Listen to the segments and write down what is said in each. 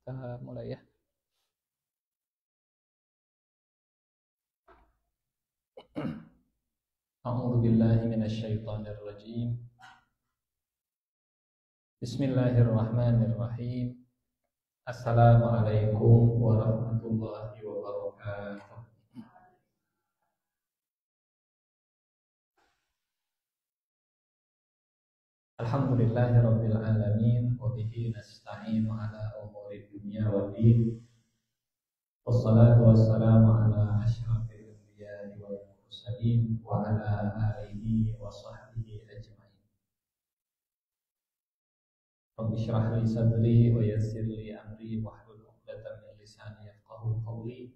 Kita mulai ya. A'udzu billahi minasyaitonir rajim. Bismillahirrahmanirrahim. Assalamualaikum warahmatullahi wabarakatuh. Alhamdulillahirabbil alamin wa bihi nasta'inu ala umuri dunya waddin. Wassalatu wassalamu ala asyrafil anbiya'i wal mursalin wa ala alihi wa sahbihi ajma'in. Rabbi shrah li sadri wa yassir li amri wahlul 'uqdatam min lisani yafqahu qawli.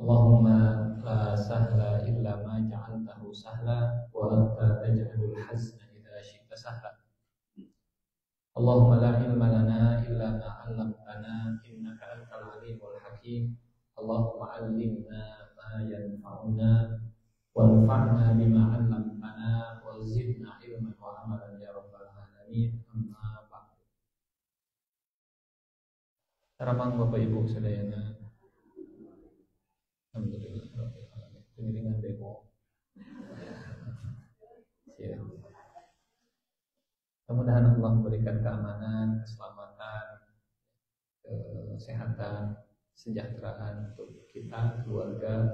Allahumma la sahla illa ma ja'altahu sahla wa anta taj'alul hazna idza syi'ta sahla. Allahumma la ilma lana illa ma 'allamtana innaka antal alimul hakim. Allahumma 'allimna ma yanfa'una wanfa'na bima 'allamtana wa zidna ilman wa amalan ya rabbal alamin. Amma ba'du. Saramang Bapak Ibu sadayana. Alhamdulillah. Pengiringan demo. Siap. Mudah-mudahan Allah memberikan keamanan, keselamatan, kesehatan, kesejahteraan untuk kita, keluarga,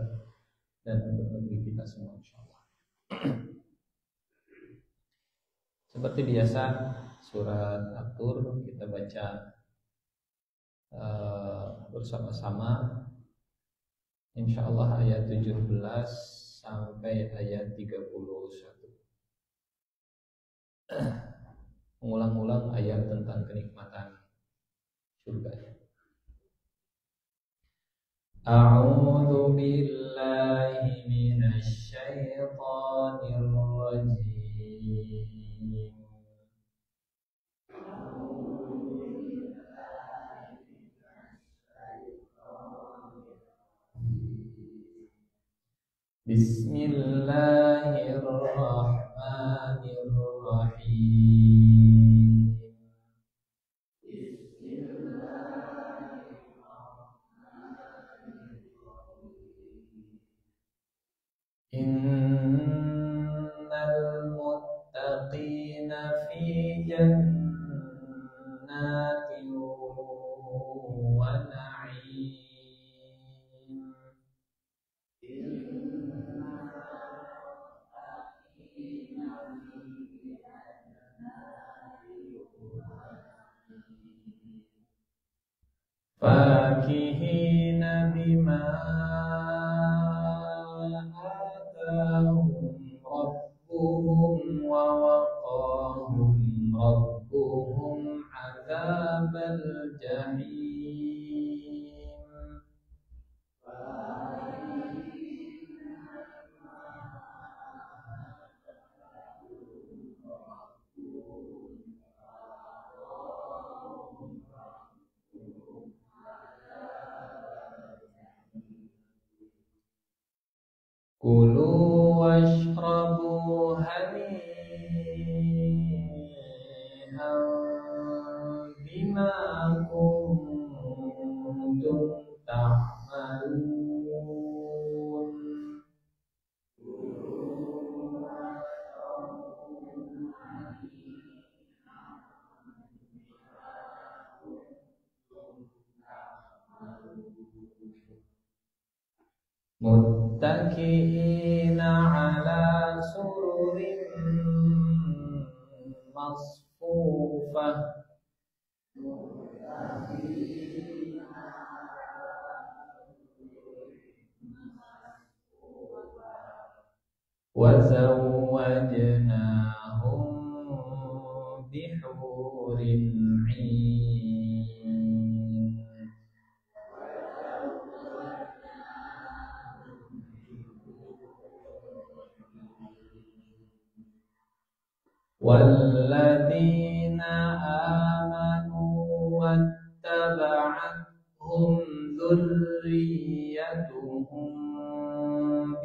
dan untuk negeri kita semua insyaallah. Seperti biasa, surat At-Tur kita baca bersama-sama. Insyaallah ayat 17 sampai ayat 31. Mengulang-ulang ayat tentang kenikmatan surga. A'udzu billahi minasy syaithanir rajim. Bismillahirrahmanirrahim. Innal muttaqina fi jannatin wa na'im. Fakihina bima atahum rabbuhum wa waqahum rabbuhum adzabal jahim. Kulu washrabu hani'an bima kuntum ta'malun. Muttaqiina ala sururin masfufah. Wa zawwajnahum bihurin 'ain. Walladzina amanu wattaba'athum dzurriyyatuhum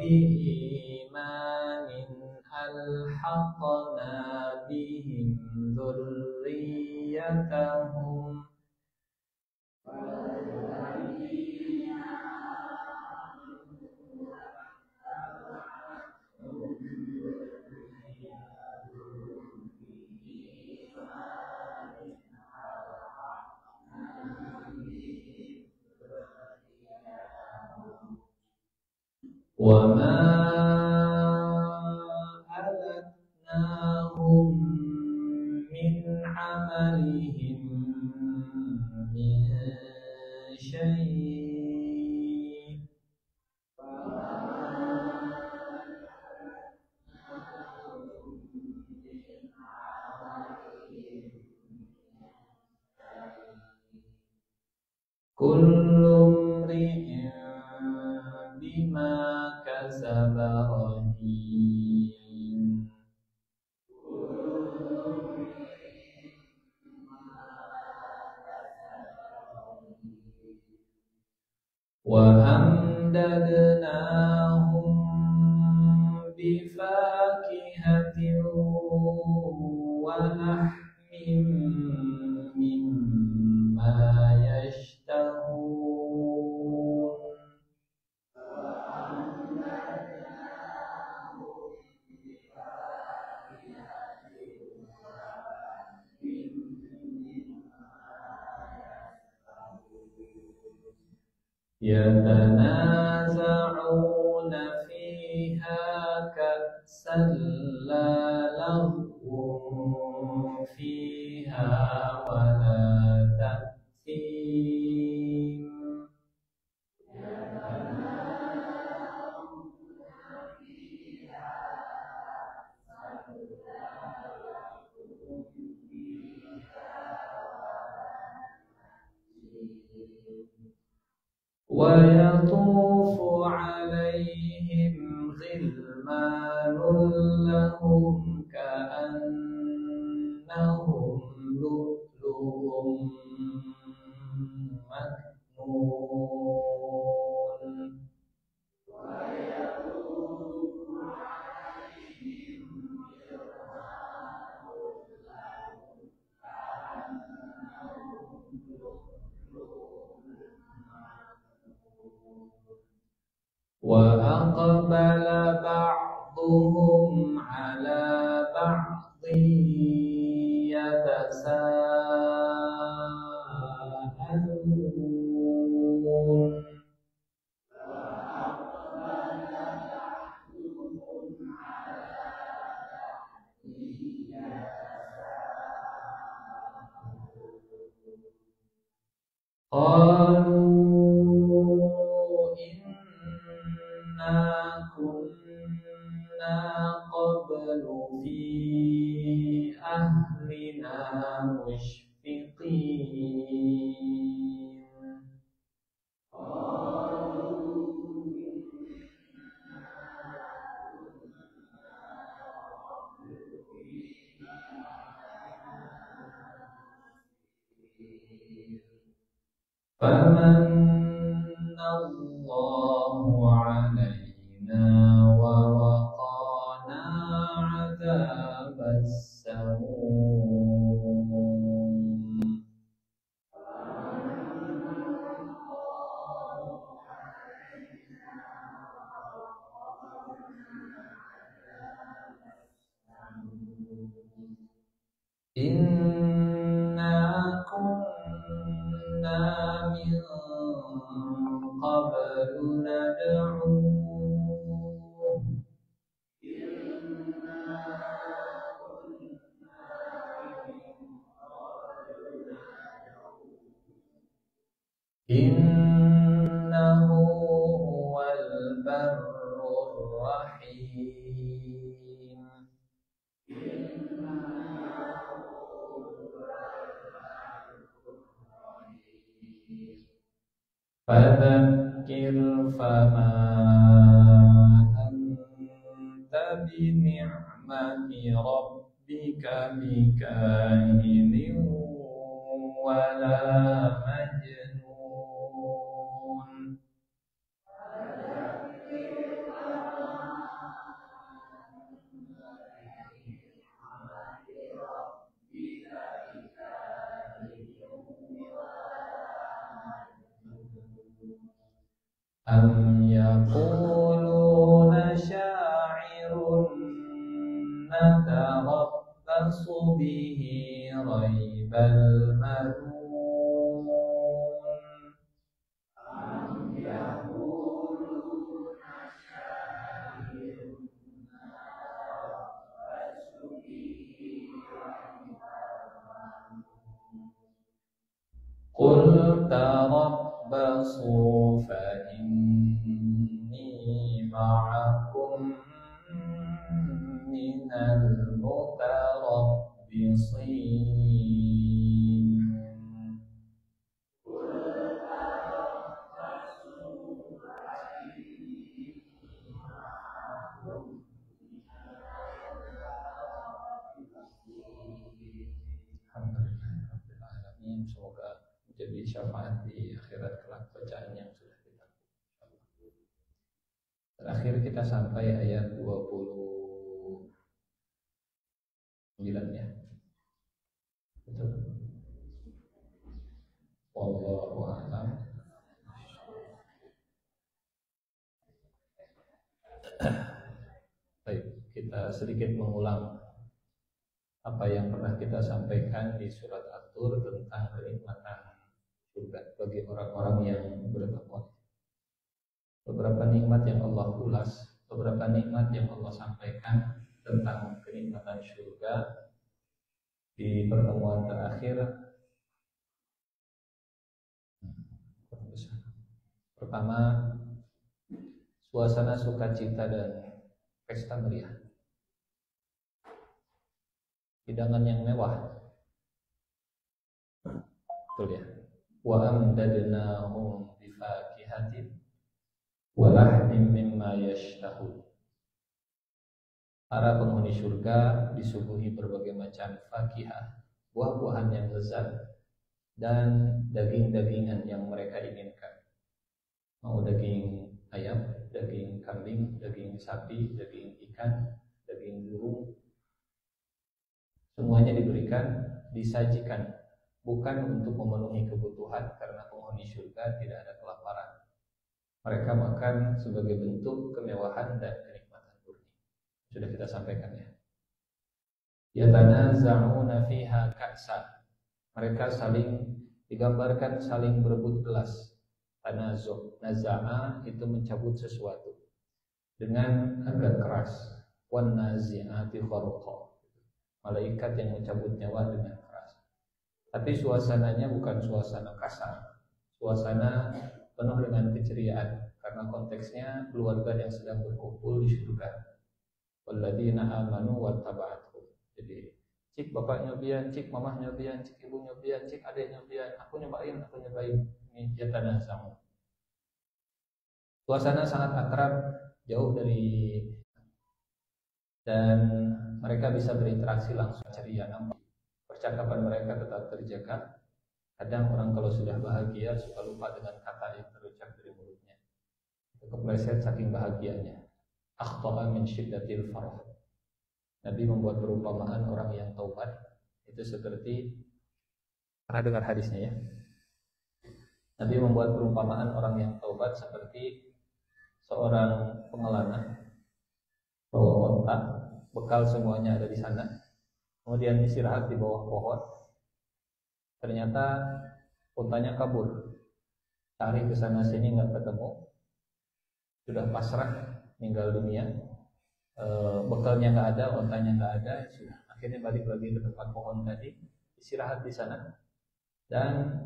biimanin alhaqna bihim dzurriyyatahum وما ألتناهم من عملهم من شيء كل امرئ بما كسب رهين وأمددناهم بفاكهة ولحم مما يشتهون يتنازعون فيها كأسا لا لغو فيها ولا تأثيم ويطوف عليهم غلمان لهم كأنهم لؤلؤ مكنون وأقبل بعضهم على بعض يتساءلون قالوا إنا كنا قبل في أهلنا مشفقين فمن الله علينا ووقانا عذاب السموم إنا كنا من قبل ندعوه إنه هو البر الرحيم فذكر فما أنت بنعمة ربك بكاهن ولا مجنون أم يقولون شاعر نتربص به ريب المنون tarabbasu fa inni ma'akum minal mutarabbisin. Alhamdulillahirrahmanirrahim. Semoga menjadi syafaat di akhirat kelak bacaan yang sudah kita. Terakhir kita sampai ayat 29 ya. Betul. Wallahu a'lam. Baik, kita sedikit mengulang apa yang pernah kita sampaikan di surat At-Tur tentang kenikmatan surga bagi orang-orang yang bertakwa. Beberapa nikmat yang Allah ulas, beberapa nikmat yang Allah sampaikan tentang kenikmatan surga di pertemuan terakhir. Pertama, suasana sukacita dan pesta meriah, hidangan yang mewah, betul ya. Wa amdadnahum bifakihatin wa lahmin mimma yashtahun. Para penghuni surga disuguhi berbagai macam fakihah, buah-buahan yang lezat, dan daging-dagingan yang mereka inginkan. Mau daging ayam, daging kambing, daging sapi, daging ikan, daging burung, semuanya diberikan, disajikan, bukan untuk memenuhi kebutuhan, karena penghuni surga tidak ada kelaparan. Mereka makan sebagai bentuk kemewahan dan kenikmatan murni. Sudah kita sampaikan ya. Yatanaza'una fiha ka'sa. Mereka saling digambarkan saling berebut gelas. Tanazu', naza'a itu mencabut sesuatu dengan agak keras. Wan nazi'ati gharqa. Malaikat yang mencabut nyawa dengan keras. Tapi suasananya bukan suasana kasar, suasana penuh dengan keceriaan, karena konteksnya keluarga yang sedang berkumpul di surga. Walladzina amanu wattaba'atuhum. Jadi, cik bapak nyobian, cik mamah nyobian, cik ibu nyobian, cik adik nyobian, aku nyobain. Ini jatana sama. Suasana sangat akrab, jauh dari, dan mereka bisa berinteraksi langsung, ceria, nampak. Percakapan mereka tetap terjaga. Kadang orang kalau sudah bahagia suka lupa dengan kata yang terucap dari mulutnya, kepleset saking bahagianya. Akhta'a min syiddatil farah. Nabi membuat perumpamaan orang yang taubat itu seperti, pernah dengar hadisnya ya? Nabi membuat perumpamaan orang yang taubat seperti seorang pengelana bawa onta, bekal semuanya ada di sana, kemudian istirahat di bawah pohon. Ternyata ontanya kabur, cari ke sana sini nggak ketemu, sudah pasrah, meninggal dunia. Bekalnya nggak ada, ontanya nggak ada, sudah akhirnya balik lagi ke tempat pohon tadi, istirahat di sana, dan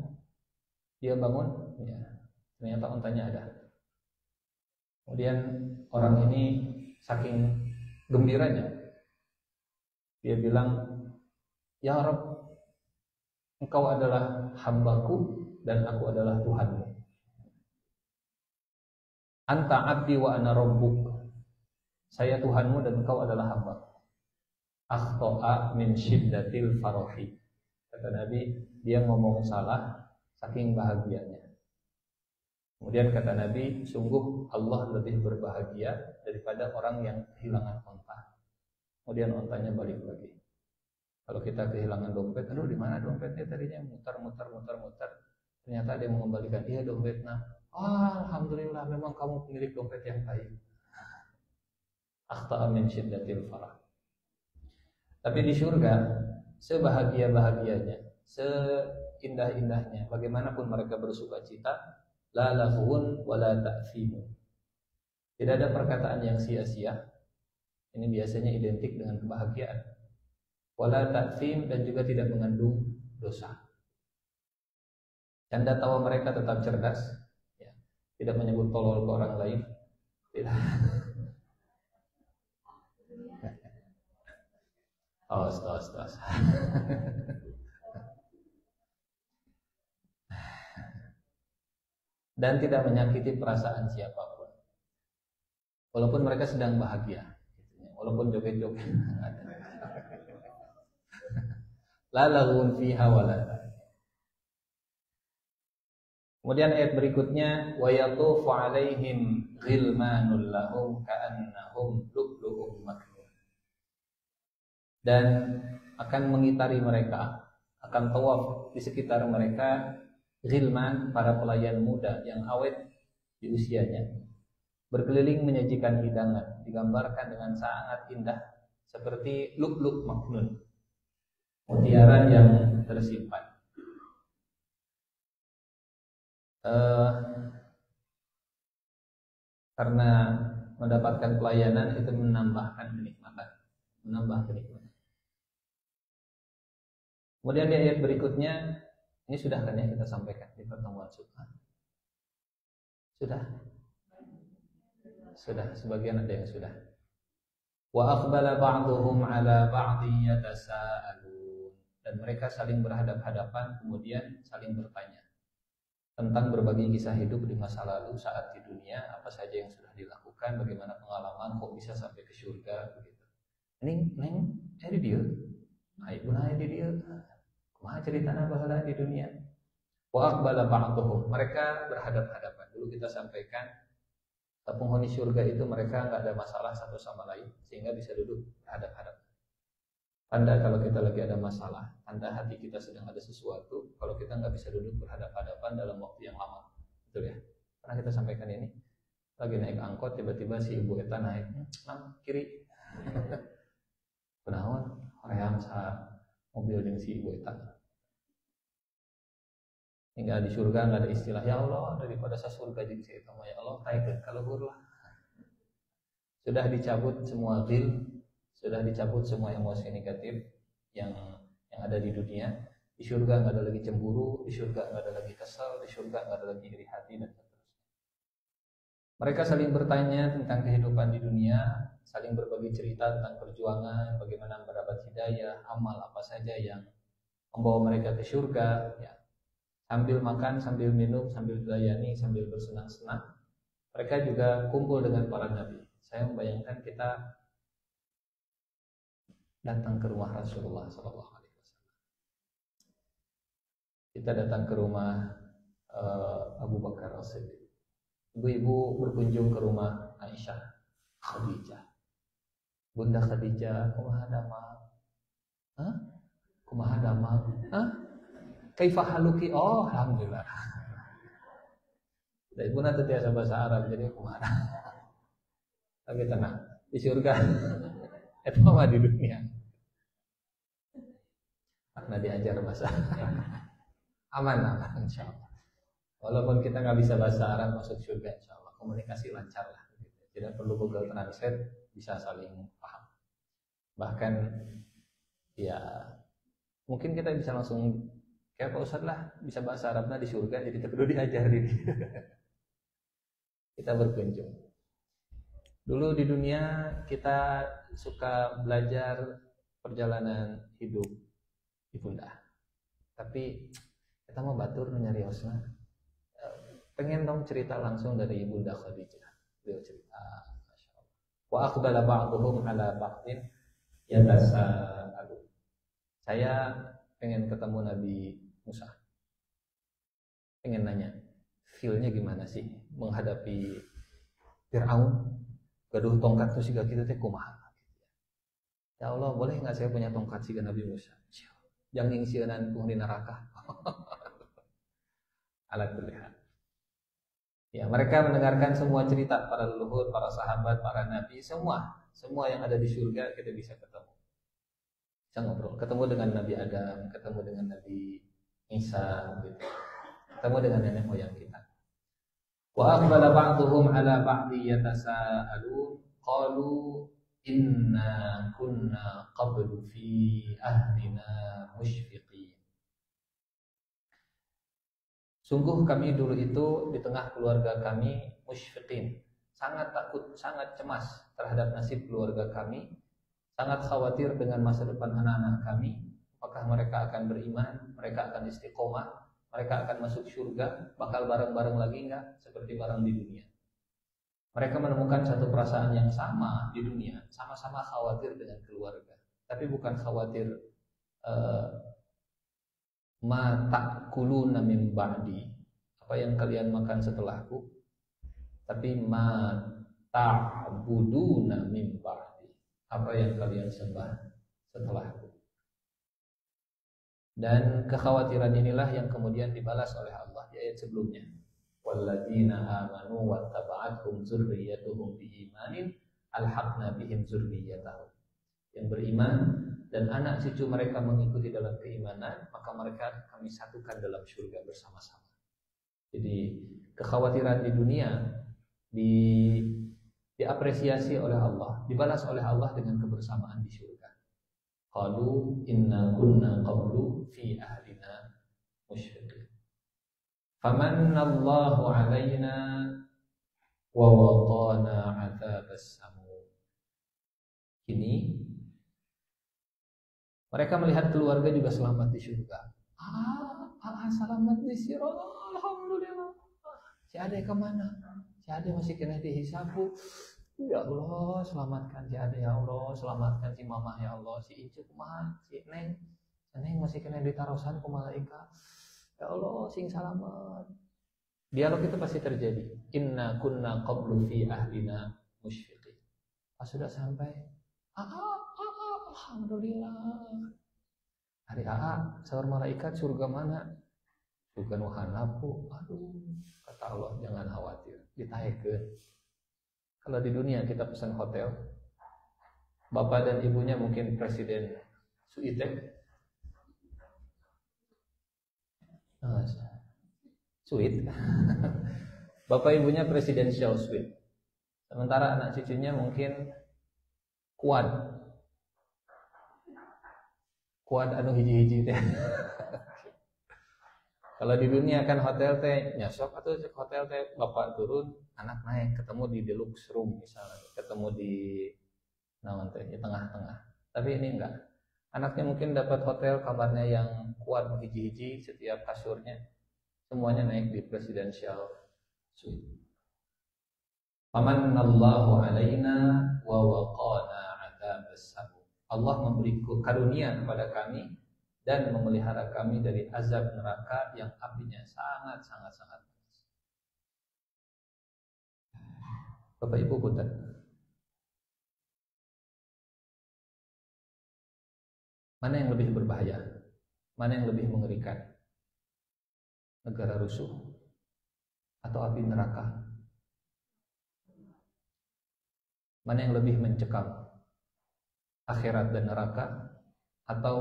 dia bangun, ya, ternyata ontanya ada. Kemudian orang ini saking gembiranya, dia bilang, ya Rabb, Engkau adalah hambaku dan aku adalah Tuhanmu. Anta abdi wa ana rabbuk. Saya Tuhanmu dan Engkau adalah hamba. Akhta'a min syiddatil farahi. Kata Nabi, dia ngomong salah saking bahagianya. Kemudian kata Nabi, sungguh Allah lebih berbahagia daripada orang yang kehilangan onta. Kemudian ontanya balik lagi. Kalau kita kehilangan dompet, aduh di mana dompetnya tadinya, muter. Ternyata dia mengembalikan, iya dompetnya. Alhamdulillah, memang kamu pemilik dompet yang baik. Akhta'a min syiddatil farah. Tapi di surga, sebahagia-bahagianya, seindah-indahnya, bagaimanapun mereka bersuka cita, la lahun wa la ta'thimun. Tidak ada perkataan yang sia-sia. Ini biasanya identik dengan kebahagiaan. Wala ta'thim, dan juga tidak mengandung dosa. Canda tawa mereka tetap cerdas, ya. Tidak menyebut tolol ke orang lain, tidak. Tos. Dan tidak menyakiti perasaan siapapun, walaupun mereka sedang bahagia, walaupun joget-joget. La laghun fiha wala. Kemudian ayat berikutnya, wa yatufu alaihim ghilmanul lahum ka'annahum lu'lu'um maknun. Dan akan mengitari mereka, akan tawaf di sekitar mereka ghilman, para pelayan muda yang awet di usianya, berkeliling menyajikan hidangan, digambarkan dengan sangat indah seperti lu'lu' maknun, mutiara yang tersimpan. Karena mendapatkan pelayanan itu menambahkan kenikmatan, menambah kenikmatan. Kemudian di ayat berikutnya, ini sudah kan ya kita sampaikan di pertemuan sunnah. Sudah, sebagian ada yang sudah. Wa aqbala ba'dhum 'ala ba'dhin yatasaalun. Dan mereka saling berhadap-hadapan kemudian saling bertanya tentang berbagi kisah hidup di masa lalu saat di dunia, apa saja yang sudah dilakukan, bagaimana pengalaman, kok bisa sampai ke surga begitu. Neng di dia. Ibu di dia. Kumaha ceritana baheula di dunia. Wa aqbala ba'dhum, mereka berhadap-hadapan. Dulu kita sampaikan penghuni surga itu mereka enggak ada masalah satu sama lain sehingga bisa duduk hadap-hadapan. Tanda kalau kita lagi ada masalah, tanda hati kita sedang ada sesuatu, kalau kita nggak bisa duduk berhadap-hadapan dalam waktu yang lama, betul ya? Karena kita sampaikan ini, lagi naik angkot, tiba-tiba si ibu eta naik, kiri, kenaon, hoream sa mobil dengan si ibu eta. Hingga di surga nggak ada istilah ya Allah daripada sa surga jeung si eta mah ya Allah taikeun ka luhur lah. Sudah dicabut semua ghil, sudah dicabut semua emosi negatif yang ada di dunia. Di surga nggak ada lagi cemburu, di surga nggak ada lagi kesal, di surga nggak ada lagi iri hati dan seterusnya. Mereka saling bertanya tentang kehidupan di dunia, saling berbagi cerita tentang perjuangan, bagaimana mendapat hidayah, amal apa saja yang membawa mereka ke surga. Ya. Sambil makan, sambil minum, sambil dilayani, sambil bersenang-senang. Mereka juga kumpul dengan para nabi. Saya membayangkan kita datang ke rumah Rasulullah SAW. Kita datang ke rumah Abu Bakar As-Siddiq. Ibu-ibu berkunjung ke rumah Aisyah, Khadijah. Bunda Khadijah, kumaha damang? Kumaha damang? Kaifa haluki? Oh, alhamdulillah. Dan ibu nanti biasa bahasa Arab jadi kumaha. Tapi tenang, di surga. Itu mah di dunia. Karena diajar bahasa aman insyaallah. Walaupun kita nggak bisa bahasa Arab masuk surga insyaallah, komunikasi lancar lah. Tidak perlu Google Translate, bisa saling paham. Bahkan ya mungkin kita bisa langsung kayak Pak Ustadz lah, bisa bahasa Arabnya di surga, jadi kita perlu diajarin. Kita berkunjung. Dulu di dunia kita suka belajar perjalanan hidup ibunda. Tapi kita mau batur nyari osna. Pengen dong cerita langsung dari ibunda Khadijah. Beliau cerita, masyaallah. Wa aqbala ba'dhum 'ala ba'din yatasaalu. Saya pengen ketemu Nabi Musa. Pengen nanya, feel-nya gimana sih menghadapi Fir'aun? Gaduh tongkat tuh siga kitu teh kumaha? Ya Allah, boleh enggak saya punya tongkat siga Nabi Musa? Yang ngingsieunan penghuni neraka. Alat berlihat. Ya, mereka mendengarkan semua cerita para leluhur, para sahabat, para nabi, semua yang ada di surga kita bisa ketemu. Bisa ngobrol, ketemu dengan Nabi Adam, ketemu dengan Nabi Isa, gitu. Ketemu dengan nenek moyang kita. Wa aqbala ba'dhum 'ala ba'di yatasaalun qalu inna kunna qablu fi ahlina musyfiqin. Sungguh kami dulu itu di tengah keluarga kami musyfiqin, sangat takut, sangat cemas terhadap nasib keluarga kami, sangat khawatir dengan masa depan anak-anak kami, apakah mereka akan beriman, mereka akan istiqomah, mereka akan masuk surga, bakal bareng-bareng lagi enggak seperti bareng di dunia. Mereka menemukan satu perasaan yang sama di dunia, sama-sama khawatir dengan keluarga, tapi bukan khawatir ma ta'kuluna min ba'di, apa yang kalian makan setelahku, tapi ma ta'buduna min ba'di, apa yang kalian sembah setelahku. Dan kekhawatiran inilah yang kemudian dibalas oleh Allah di ayat sebelumnya. Walladzina amanu wattaba'athum dzurriyyatuhum biimanin alhaqna bihim dzurriyyatahum. Yang beriman dan anak cucu mereka mengikuti dalam keimanan, maka mereka kami satukan dalam surga bersama-sama. Jadi kekhawatiran di dunia diapresiasi oleh Allah, dibalas oleh Allah dengan kebersamaan di surga. Qalu inna kunna qablu fi ahlina musyfiqin. Famannallahu alaina wa waqana 'adzabas samum. Kini mereka melihat keluarga juga selamat di surga. Selamat di surga. Alhamdulillah. Si Ade kemana? Si Ade masih kena dihisabu. Ya Allah, selamatkan si Ade ya Allah, selamatkan si Mama ya Allah, si Icu kumaha, si Neng masih kena ditarosan ku malaikat. Ya Allah, sing selamat. Dialog itu pasti terjadi. Inna kunna qablu fi ahlina musyfiqin. Pas sudah sampai, alhamdulillah. Hari sahur malaikat, surga mana? Surga nu handapku. Aduh, kata Allah, jangan khawatir, ditahekeun. Kalau di dunia kita pesan hotel, bapak dan ibunya mungkin presiden suite. Suite. Bapak ibunya presidential suite. Sementara anak cucunya mungkin quad anu hiji-hiji teh. Kalau di dunia kan hotel teh nyasok atau hotel teh bapak turun, anak naik, ketemu di deluxe room misalnya, ketemu di naon teh di tengah-tengah. Tapi ini enggak. Anaknya mungkin dapat hotel kamarnya yang kuat hiji-hiji, setiap kasurnya semuanya naik di presidential suite. Famannallahu alaina wa waqana 'adzabas samum. Allah memberi karunia kepada kami dan memelihara kami dari azab neraka yang apinya sangat panas. Bapak Ibu punten. Mana yang lebih berbahaya? Mana yang lebih mengerikan? Negara rusuh atau api neraka? Mana yang lebih mencekam? Akhirat dan neraka atau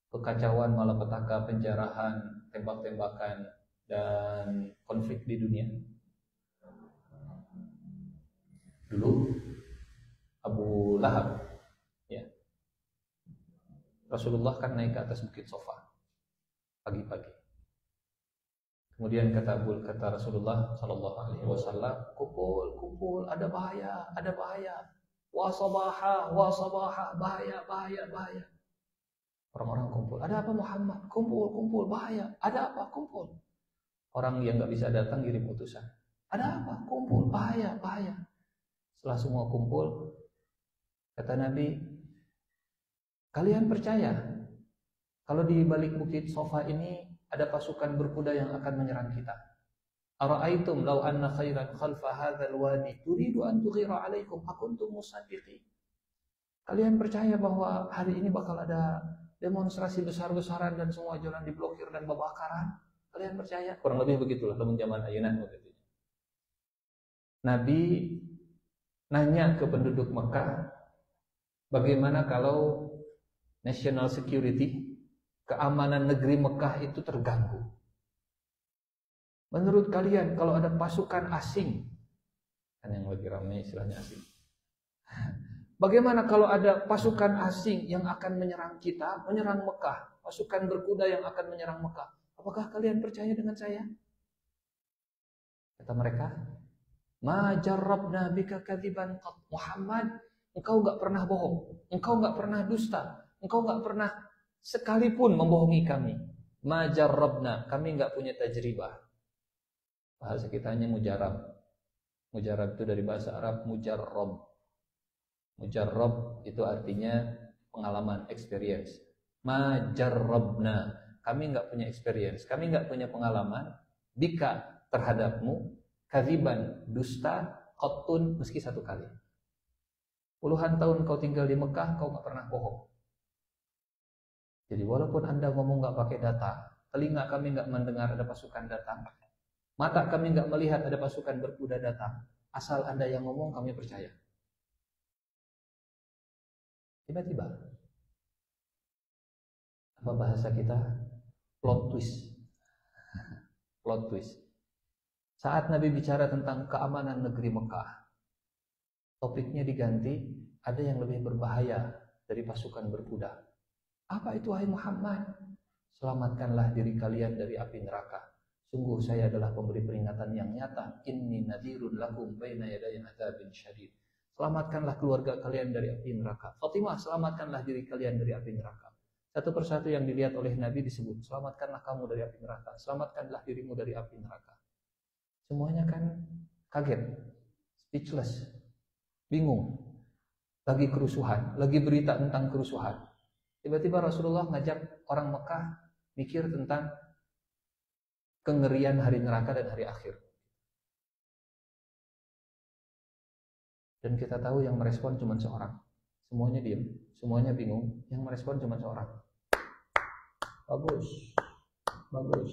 kekacauan, malapetaka, penjarahan, tembak-tembakan dan konflik di dunia? Dulu Abu Lahab, ya, Rasulullah kan naik ke atas bukit Sofa pagi-pagi. Kemudian kata Rasulullah Sallallahu Alaihi Wasallam, kumpul, ada bahaya. Wasabaha, bahaya. Orang-orang kumpul. Ada apa Muhammad? Kumpul, bahaya. Ada apa? Kumpul. Orang yang nggak bisa datang kirim utusan. Ada apa? Kumpul, bahaya. Setelah semua kumpul, kata Nabi, kalian percaya kalau di balik bukit Sofa ini ada pasukan berkuda yang akan menyerang kita? Ara'aitum law anna khairan khalfa hadzal wadi turidu an tughira 'alaikum akuntum musaddiqin. Kalian percaya bahwa hari ini bakal ada demonstrasi besar-besaran dan semua jalan diblokir dan pembakaran? Kalian percaya? Kurang lebih begitulah teman zaman ayeuna begitu. Nabi nanya ke penduduk Mekah, bagaimana kalau national security, keamanan negeri Mekah itu terganggu? Menurut kalian kalau ada pasukan asing, kan yang lebih ramai istilahnya asing, bagaimana kalau ada pasukan asing yang akan menyerang kita, menyerang Mekah, pasukan berkuda yang akan menyerang Mekah? apakah kalian percaya dengan saya? Kata mereka, ma jarrabna bika kadziban qat. Muhammad, engkau enggak pernah bohong, engkau enggak pernah dusta, engkau enggak pernah sekalipun membohongi kami. Ma jarrabna, kami enggak punya tajribah. Bahasa kita hanya mujarab. Mujarab itu dari bahasa Arab mujarrab. Mujarrab itu artinya pengalaman, experience. Majarrabna, kami nggak punya experience, kami nggak punya pengalaman. Bika, terhadapmu, kadziban, dusta, qattun, meski satu kali. Puluhan tahun kau tinggal di Mekah, kau nggak pernah bohong. Jadi walaupun Anda ngomong nggak pakai data, telinga kami nggak mendengar ada pasukan datang, mata kami nggak melihat ada pasukan berkuda datang. Asal Anda yang ngomong, kami percaya. Tiba-tiba, apa bahasa kita? Plot twist. Plot twist. Saat Nabi bicara tentang keamanan negeri Mekah, topiknya diganti, ada yang lebih berbahaya dari pasukan berkuda. Apa itu, wahai Muhammad? Selamatkanlah diri kalian dari api neraka. Sungguh saya adalah pemberi peringatan yang nyata. Inni nadhirun lakum baina yaday adzabin syadid. Selamatkanlah keluarga kalian dari api neraka. Fatimah, selamatkanlah diri kalian dari api neraka. Satu persatu yang dilihat oleh Nabi disebut, selamatkanlah kamu dari api neraka. Selamatkanlah dirimu dari api neraka. Semuanya kan kaget, speechless, bingung. Lagi kerusuhan, lagi berita tentang kerusuhan. Tiba-tiba Rasulullah ngajak orang Mekah mikir tentang kengerian hari neraka dan hari akhir. Dan kita tahu yang merespon cuma seorang. Semuanya diam, semuanya bingung. Yang merespon cuma seorang. Bagus, bagus,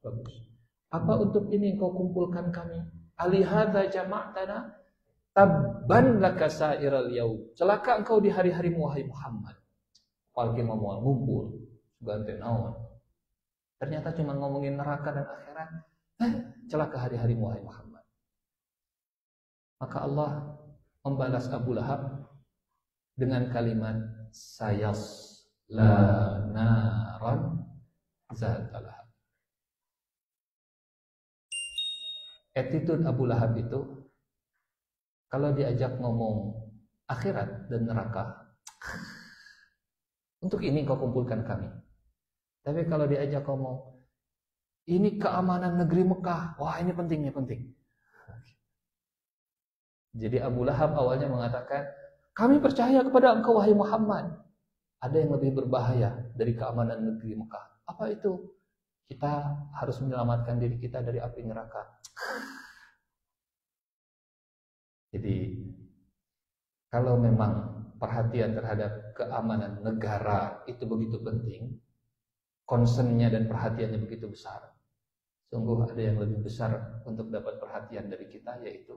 bagus. Apa untuk ini engkau kumpulkan kami? Alihadza jama'tana tabban laka sa'iral yaum. Celaka engkau di hari-harimu, wahai Muhammad. Apalagi ngomong ngumpul, ganti naon. Ternyata cuma ngomongin neraka dan akhirat. Celaka hari-harimu, wahai Muhammad. Maka Allah membalas Abu Lahab dengan kalimat sayasla naran zata lahab. Attitude Abu Lahab itu kalau diajak ngomong akhirat dan neraka, untuk ini kau kumpulkan kami. Tapi kalau diajak ngomong ini keamanan negeri Mekah, wah ini penting, ini penting. Jadi Abu Lahab awalnya mengatakan, kami percaya kepada engkau, wahai Muhammad. Ada yang lebih berbahaya dari keamanan negeri Mekah. Apa itu? Kita harus menyelamatkan diri kita dari api neraka. Jadi, kalau memang perhatian terhadap keamanan negara itu begitu penting, concernnya dan perhatiannya begitu besar, sungguh ada yang lebih besar untuk dapat perhatian dari kita, yaitu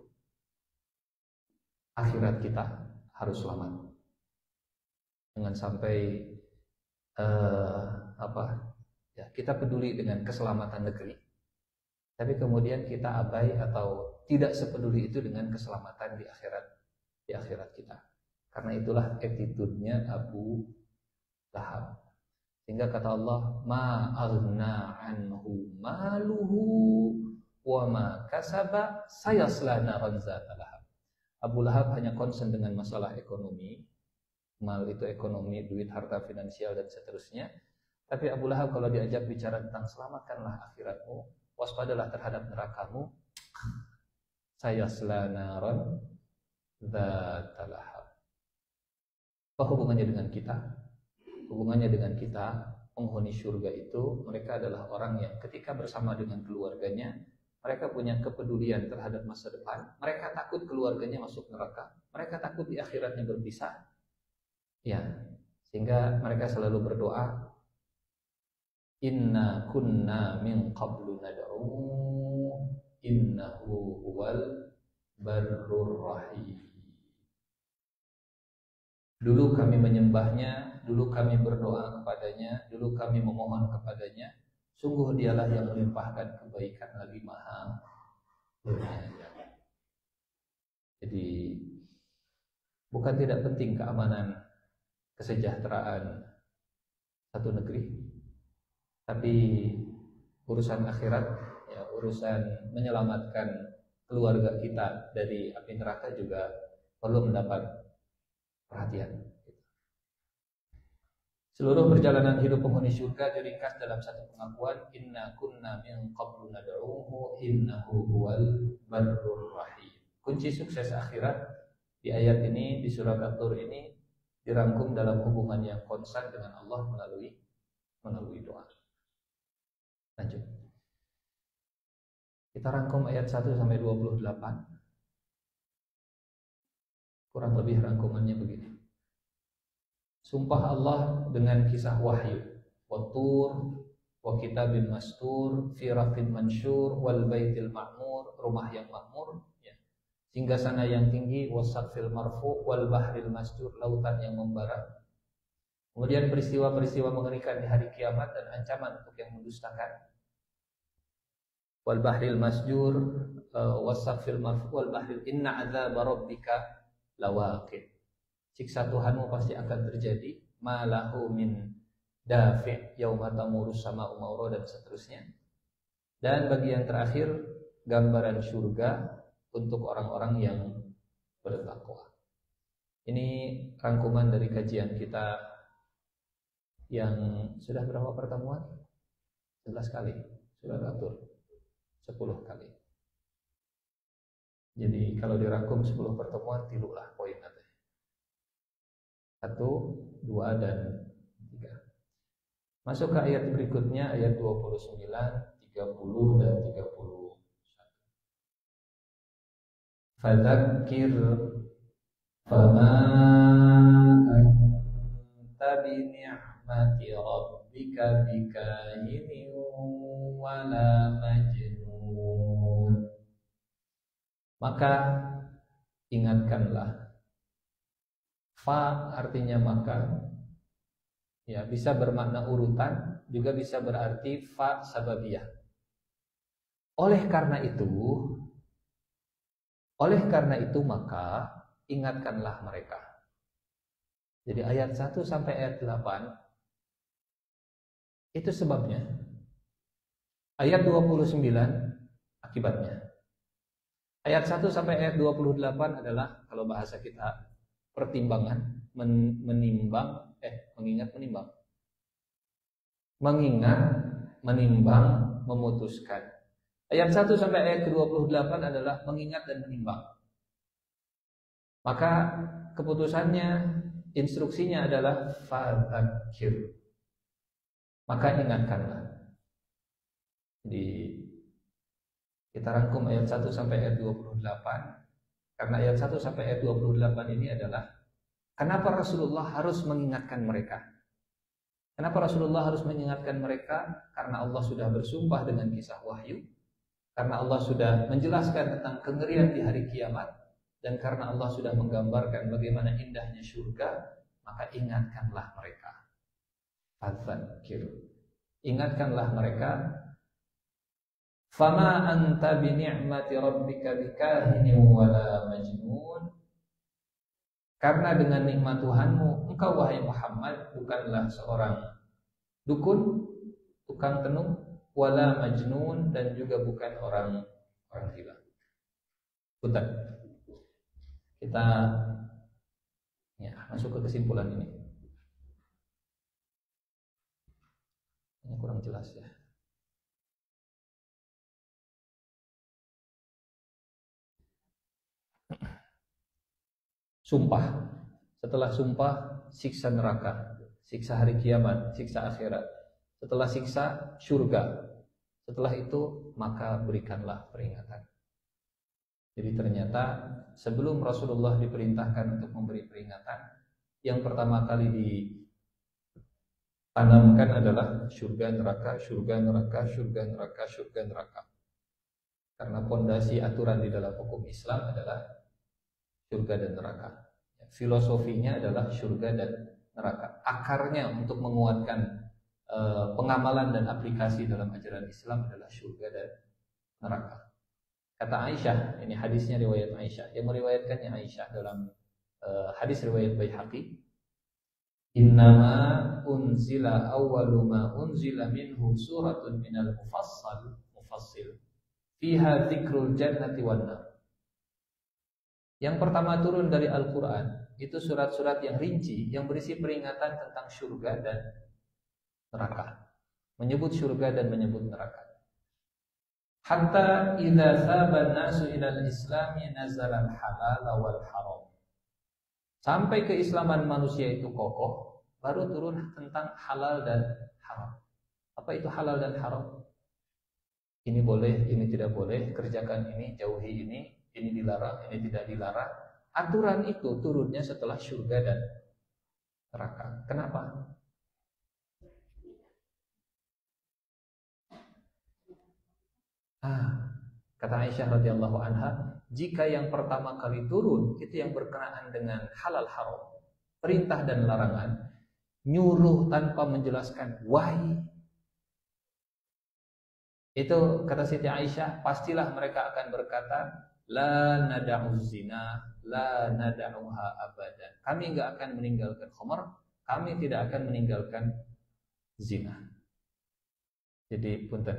akhirat kita harus selamat. Jangan sampai kita peduli dengan keselamatan negeri, tapi kemudian kita abai atau tidak sepeduli itu dengan keselamatan di akhirat kita. Karena itulah attitude-nya Abu Lahab. Sehingga kata Allah, ma aghna anhu maluhu wa ma kasaba sayasla naran zata lahab. Abu Lahab hanya concern dengan masalah ekonomi. Mal itu ekonomi, duit, harta, finansial, dan seterusnya. Tapi Abu Lahab kalau diajak bicara tentang selamatkanlah akhiratmu, waspadalah terhadap nerakamu, sayasla naran zata lahab. Apa hubungannya dengan kita? Hubungannya dengan kita, penghuni surga itu, mereka adalah orang yang ketika bersama dengan keluarganya, mereka punya kepedulian terhadap masa depan. Mereka takut keluarganya masuk neraka. Mereka takut di akhiratnya berpisah. Ya, sehingga mereka selalu berdoa, Inna kunna min qablu nad'u innahu huwal barrur rahim. Dulu kami menyembahnya, dulu kami berdoa kepadanya, dulu kami memohon kepadanya. Sungguh dialah yang melimpahkan kebaikan lagi maha penyayang. Jadi bukan tidak penting keamanan, kesejahteraan satu negeri, tapi urusan akhirat, ya, urusan menyelamatkan keluarga kita dari api neraka juga perlu mendapat perhatian. Seluruh perjalanan hidup penghuni surga diringkas dalam satu pengakuan, inna kunna min qablu nad'uhu innahu huwal barrur rahim. Kunci sukses akhirat di ayat ini, di surat At-Tur ini dirangkum dalam hubungan yang konstan dengan Allah melalui doa. Lanjut. Kita rangkum ayat 1 sampai 28. Kurang lebih rangkumannya begini. Sumpah Allah dengan kisah wahyu, Wat-Tur, wa kitabin mastur, fi raqin mansyur, wal baitil ma'mur, rumah yang makmur, ya. Singgasana yang tinggi, wasaqfil marfu, wal bahril masjur, lautan yang membara. Kemudian peristiwa-peristiwa mengerikan di hari kiamat dan ancaman untuk yang mendustakan. Wal bahril masjur, wasaqfil marfu, wal bahril inna adzaba rabbika lawaqi. Siksa Tuhanmu pasti akan terjadi, malahu min dafi' yauma tamurus sama'u maura, dan seterusnya. Dan bagian terakhir gambaran surga untuk orang-orang yang bertakwa. Ini rangkuman dari kajian kita yang sudah berapa pertemuan? 11 kali sudah atur, 10 kali. Jadi kalau dirangkum 10 pertemuan, tilulah poin nanti. 1, 2, dan 3. Masuk ke ayat berikutnya, ayat 29, 30, dan 31. Fadzakir fama anta bini'mati rabbika bikahinin wala majnun. Maka ingatkanlah. Fa artinya maka, ya, bisa bermakna urutan, juga bisa berarti fa sababiyah. Oleh karena itu maka ingatkanlah mereka. Jadi ayat 1 sampai ayat 8 itu sebabnya. Ayat 29 akibatnya. Ayat 1 sampai ayat 28 adalah, kalau bahasa kita, pertimbangan, mengingat, menimbang, memutuskan. Ayat 1 sampai ayat ke-28 adalah mengingat dan menimbang. Maka keputusannya, instruksinya adalah fadzakir. Maka ingatkanlah. Jadi kita rangkum ayat 1 sampai ayat 28. Karena ayat 1 sampai ayat 28 ini adalah kenapa Rasulullah harus mengingatkan mereka. Kenapa Rasulullah harus mengingatkan mereka? Karena Allah sudah bersumpah dengan kisah wahyu. Karena Allah sudah menjelaskan tentang kengerian di hari kiamat. Dan karena Allah sudah menggambarkan bagaimana indahnya surga, maka ingatkanlah mereka. Fadzakir. Ingatkanlah mereka. Fama anta bini'mati rabbika bikahinin wala majnun. Karena dengan nikmat Tuhanmu, engkau wahai Muhammad bukanlah seorang dukun, tukang tenung, wala majnun, dan juga bukan orang gila. Bentar. Kita masuk ke kesimpulan ini. Ini kurang jelas ya. Sumpah. Setelah sumpah, siksa neraka, siksa hari kiamat, siksa akhirat. Setelah siksa, surga. Setelah itu, maka berikanlah peringatan. Jadi ternyata sebelum Rasulullah diperintahkan untuk memberi peringatan, yang pertama kali ditanamkan adalah surga neraka, surga neraka, surga neraka, surga neraka. Karena pondasi aturan di dalam hukum Islam adalah surga dan neraka. Filosofinya adalah surga dan neraka. Akarnya untuk menguatkan pengamalan dan aplikasi dalam ajaran Islam adalah surga dan neraka. Kata Aisyah, ini hadisnya riwayat Aisyah, yang meriwayatkannya Aisyah dalam hadis riwayat Baihaqi, Innama unzila awwalu ma unzila minhu suratun minal mufassil fiha dzikrul jannati wan nar. Yang pertama turun dari Al-Quran itu surat-surat yang rinci, yang berisi peringatan tentang surga dan neraka, menyebut surga dan menyebut neraka. Hatta idza saban nasu ilal islami nazala al-halal wal haram. Sampai keislaman manusia itu kokoh, baru turun tentang halal dan haram. Apa itu halal dan haram? Ini boleh, ini tidak boleh, kerjakan ini, jauhi ini dilarang, ini tidak dilarang. Aturan itu turunnya setelah surga dan neraka. Kenapa? Kata Aisyah radhiyallahu anha, jika yang pertama kali turun itu yang berkenaan dengan halal haram, perintah dan larangan, nyuruh tanpa menjelaskan why, itu kata Siti Aisyah, pastilah mereka akan berkata, la nada'u zina, la nada'uha abadan. Kami enggak akan meninggalkan khamar, kami tidak akan meninggalkan zina. Jadi punten,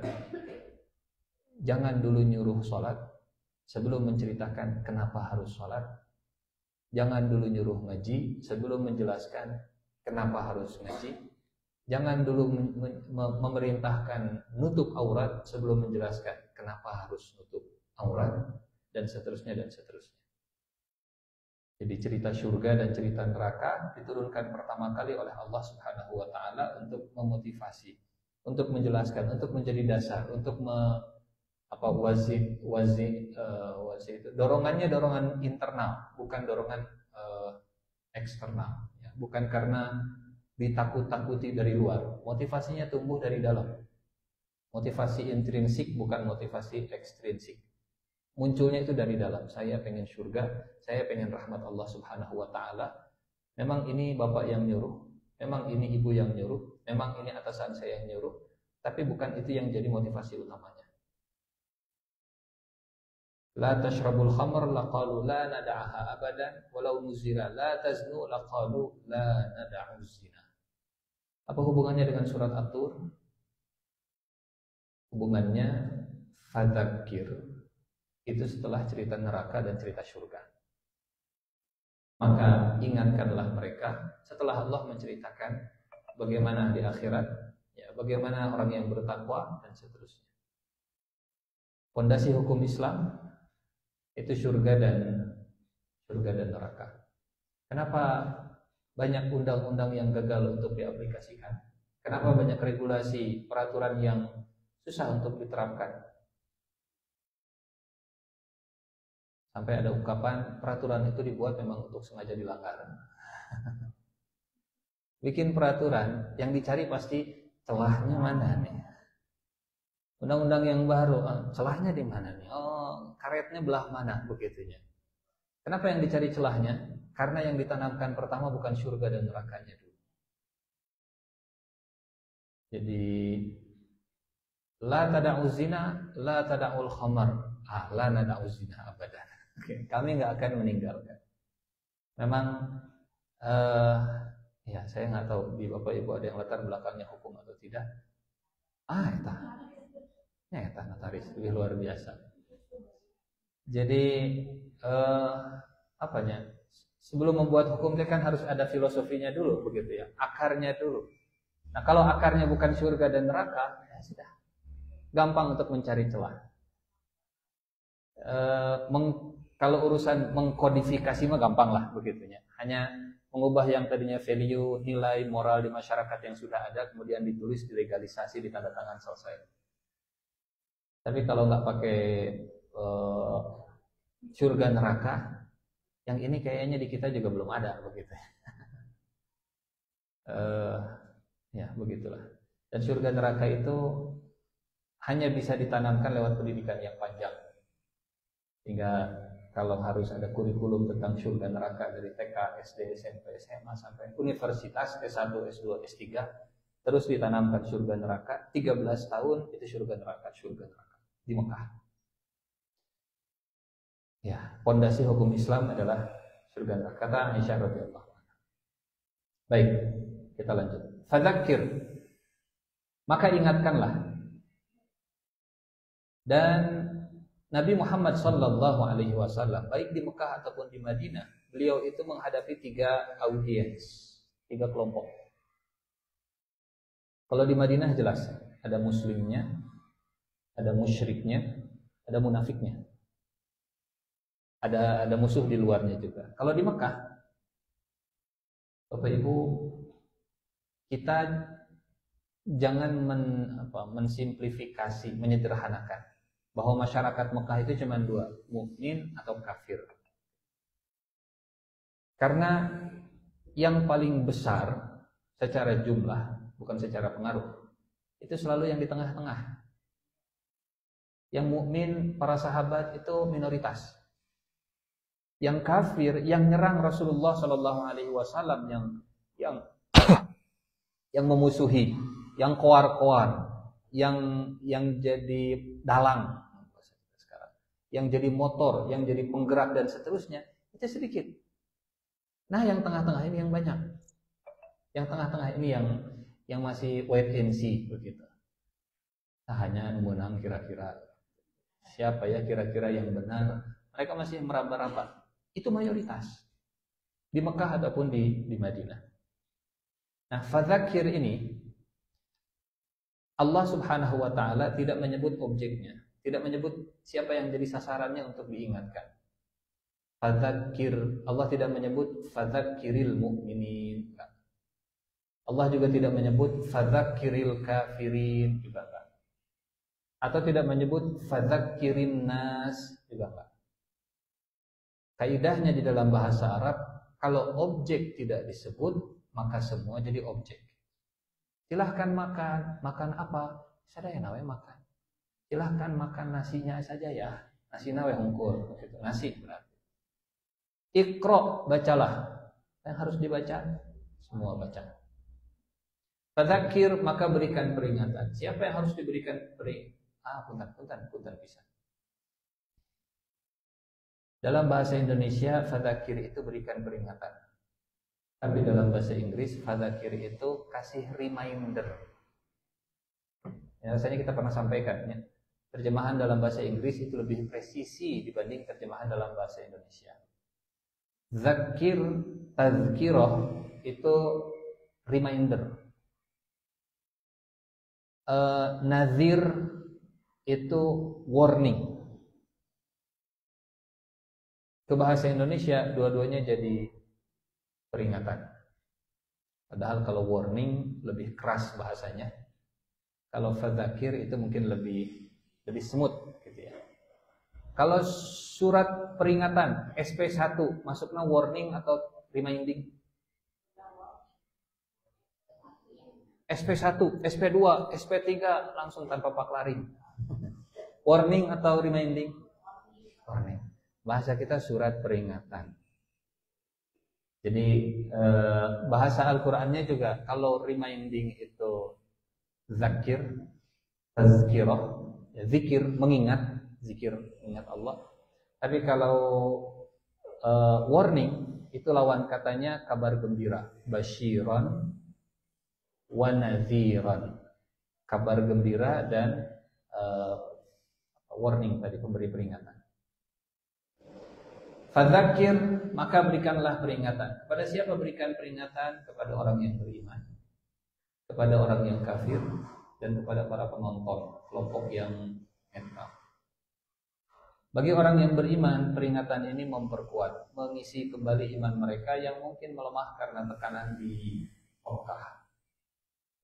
jangan dulu nyuruh sholat sebelum menceritakan kenapa harus sholat. Jangan dulu nyuruh ngaji sebelum menjelaskan kenapa harus ngaji. Jangan dulu memerintahkan nutup aurat sebelum menjelaskan kenapa harus nutup aurat, dan seterusnya dan seterusnya. Jadi cerita surga dan cerita neraka diturunkan pertama kali oleh Allah Subhanahu wa taala untuk memotivasi, untuk menjelaskan, untuk menjadi dasar, untuk itu dorongannya dorongan internal, bukan dorongan eksternal, ya. Bukan karena ditakut-takuti dari luar, motivasinya tumbuh dari dalam. Motivasi intrinsik bukan motivasi ekstrinsik. Munculnya itu dari dalam. Saya pengen surga, saya pengen rahmat Allah Subhanahu wa taala. Memang ini bapak yang nyuruh, memang ini ibu yang nyuruh, memang ini atasan saya yang nyuruh, tapi bukan itu yang jadi motivasi utamanya. La tashrabul khamr laqalu la nada'aha abadan walau nuzira la taznu laqalu la nada'u zina. Apa hubungannya dengan surat At-Tur? Hubungannya fadzakir itu setelah cerita neraka dan cerita surga. Maka ingatkanlah mereka setelah Allah menceritakan bagaimana di akhirat, ya, bagaimana orang yang bertakwa dan seterusnya. Fondasi hukum Islam itu surga dan neraka. Kenapa banyak undang-undang yang gagal untuk diaplikasikan? Kenapa banyak regulasi, peraturan yang susah untuk diterapkan? Sampai ada ungkapan peraturan itu dibuat memang untuk sengaja dilanggar. Bikin peraturan yang dicari pasti celahnya mana nih. Undang-undang yang baru, celahnya di mana nih? Oh, karetnya belah mana, begitunya. Kenapa yang dicari celahnya? Karena yang ditanamkan pertama bukan surga dan nerakanya dulu. Jadi la tada'u zina, la tada'ul khamar, la nada'u zina abadan. Kami nggak akan meninggalkan. Memang ya saya nggak tahu di bapak ibu ada yang latar belakangnya hukum atau tidak. Eta notaris lebih luar biasa. Jadi sebelum membuat hukum itu kan harus ada filosofinya dulu, begitu ya, akarnya dulu. Nah kalau akarnya bukan surga dan neraka, ya sudah gampang untuk mencari celah. Kalau urusan mengkodifikasi mah gampang lah begitunya. Hanya mengubah yang tadinya value, nilai moral di masyarakat yang sudah ada, kemudian ditulis, dilegalisasi, ditandatangan, selesai. Tapi kalau nggak pakai surga neraka, yang ini kayaknya di kita juga belum ada begitu. Ya begitulah. Dan surga neraka itu hanya bisa ditanamkan lewat pendidikan yang panjang. Hingga kalau harus ada kurikulum tentang surga neraka dari TK, SD, SMP, SMA sampai universitas S1, S2, S3, terus ditanamkan surga neraka 13 tahun itu surga neraka di Mekah. Ya, pondasi hukum Islam adalah surga neraka. Kata Aisyah radhiyallahu anha. Baik. Kita lanjut. Fadzakir, maka ingatkanlah. Dan Nabi Muhammad sallallahu alaihi wasallam baik di Mekah ataupun di Madinah, beliau itu menghadapi 3 audiens, 3 kelompok. Kalau di Madinah jelas, ada muslimnya, ada musyriknya, ada munafiknya. Ada musuh di luarnya juga. Kalau di Mekah, Bapak Ibu, kita jangan mensimplifikasi, menyederhanakan bahwa masyarakat Mekah itu cuma 2, mukmin atau kafir. Karena yang paling besar secara jumlah, bukan secara pengaruh, itu selalu yang di tengah-tengah. Yang mukmin, para sahabat itu minoritas. Yang kafir, yang nyerang Rasulullah Shallallahu Alaihi Wasallam, yang memusuhi, yang koar-koar, yang jadi dalang, yang jadi motor, yang jadi penggerak dan seterusnya, itu sedikit. Nah, yang tengah-tengah ini yang banyak. Yang tengah-tengah ini yang masih wait and see begitu. Nah, hanya menang kira-kira siapa ya kira-kira yang benar. Mereka masih meraba-raba. Itu mayoritas di Mekah ataupun di Madinah. Nah, fadzakir ini Allah Subhanahu wa taala tidak menyebut objeknya, tidak menyebut siapa yang jadi sasarannya untuk diingatkan. Fadzakir, Allah tidak menyebut fadzakiril mu'minin. Allah juga tidak menyebut fadzakiril kafirin, juga enggak. Atau tidak menyebut fadzakirin nas, juga enggak. Kaidahnya di dalam bahasa Arab, kalau objek tidak disebut, maka semua jadi objek. Silahkan makan, makan apa? Sadaya nawe makan. Silahkan makan nasinya saja ya, nasi nawe hungkur, nasi berarti. Iqra, bacalah. Yang harus dibaca, semua baca. Fadzakir, maka berikan peringatan. Siapa yang harus diberikan peringatan? Punten bisa. Dalam bahasa Indonesia, fadzakir itu berikan peringatan. Tapi dalam bahasa Inggris, fadzakir itu kasih reminder. Ya, rasanya kita pernah sampaikan, ya. Terjemahan dalam bahasa Inggris itu lebih presisi dibanding terjemahan dalam bahasa Indonesia. Zakir, tazkirah itu reminder. Nazir itu warning. Ke bahasa Indonesia dua-duanya jadi peringatan. Padahal kalau warning lebih keras bahasanya. Kalau fadzakir itu mungkin lebih smooth gitu ya. Kalau surat peringatan SP1 masuknya warning atau reminding? SP1, SP2, SP3 langsung tanpa paklaring. Warning atau reminding? Warning. Bahasa kita surat peringatan. Jadi bahasa Al-Qur'annya juga kalau reminding itu zakir, tazkirah, ya, zikir mengingat, zikir ingat Allah. Tapi kalau warning itu lawan katanya kabar gembira, basyiran wa nadhiran. Kabar gembira dan warning tadi, pemberi peringatan. Fadzakir, maka berikanlah peringatan. Kepada siapa berikan peringatan? Kepada orang yang beriman, kepada orang yang kafir, dan kepada para penonton, kelompok yang netral. Bagi orang yang beriman, peringatan ini memperkuat, mengisi kembali iman mereka yang mungkin melemah karena tekanan di Mekah.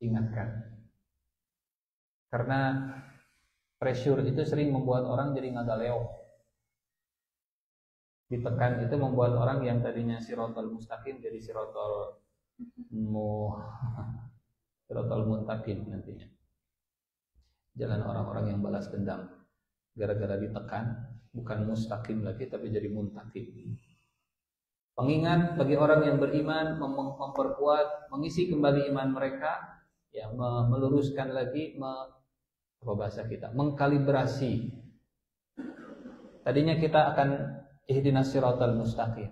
Ingatkan. Karena pressure itu sering membuat orang jadi ngadaleo. Ditekan itu membuat orang yang tadinya sirotol mustaqim jadi sirotol muntaqim nantinya. Jalan orang-orang yang balas dendam gara-gara ditekan, bukan mustaqim lagi tapi jadi muntaqim. Pengingat bagi orang yang beriman, memperkuat, mengisi kembali iman mereka, ya, meluruskan lagi, mengkalibrasi. Tadinya kita akan ihdinas siratal mustaqim.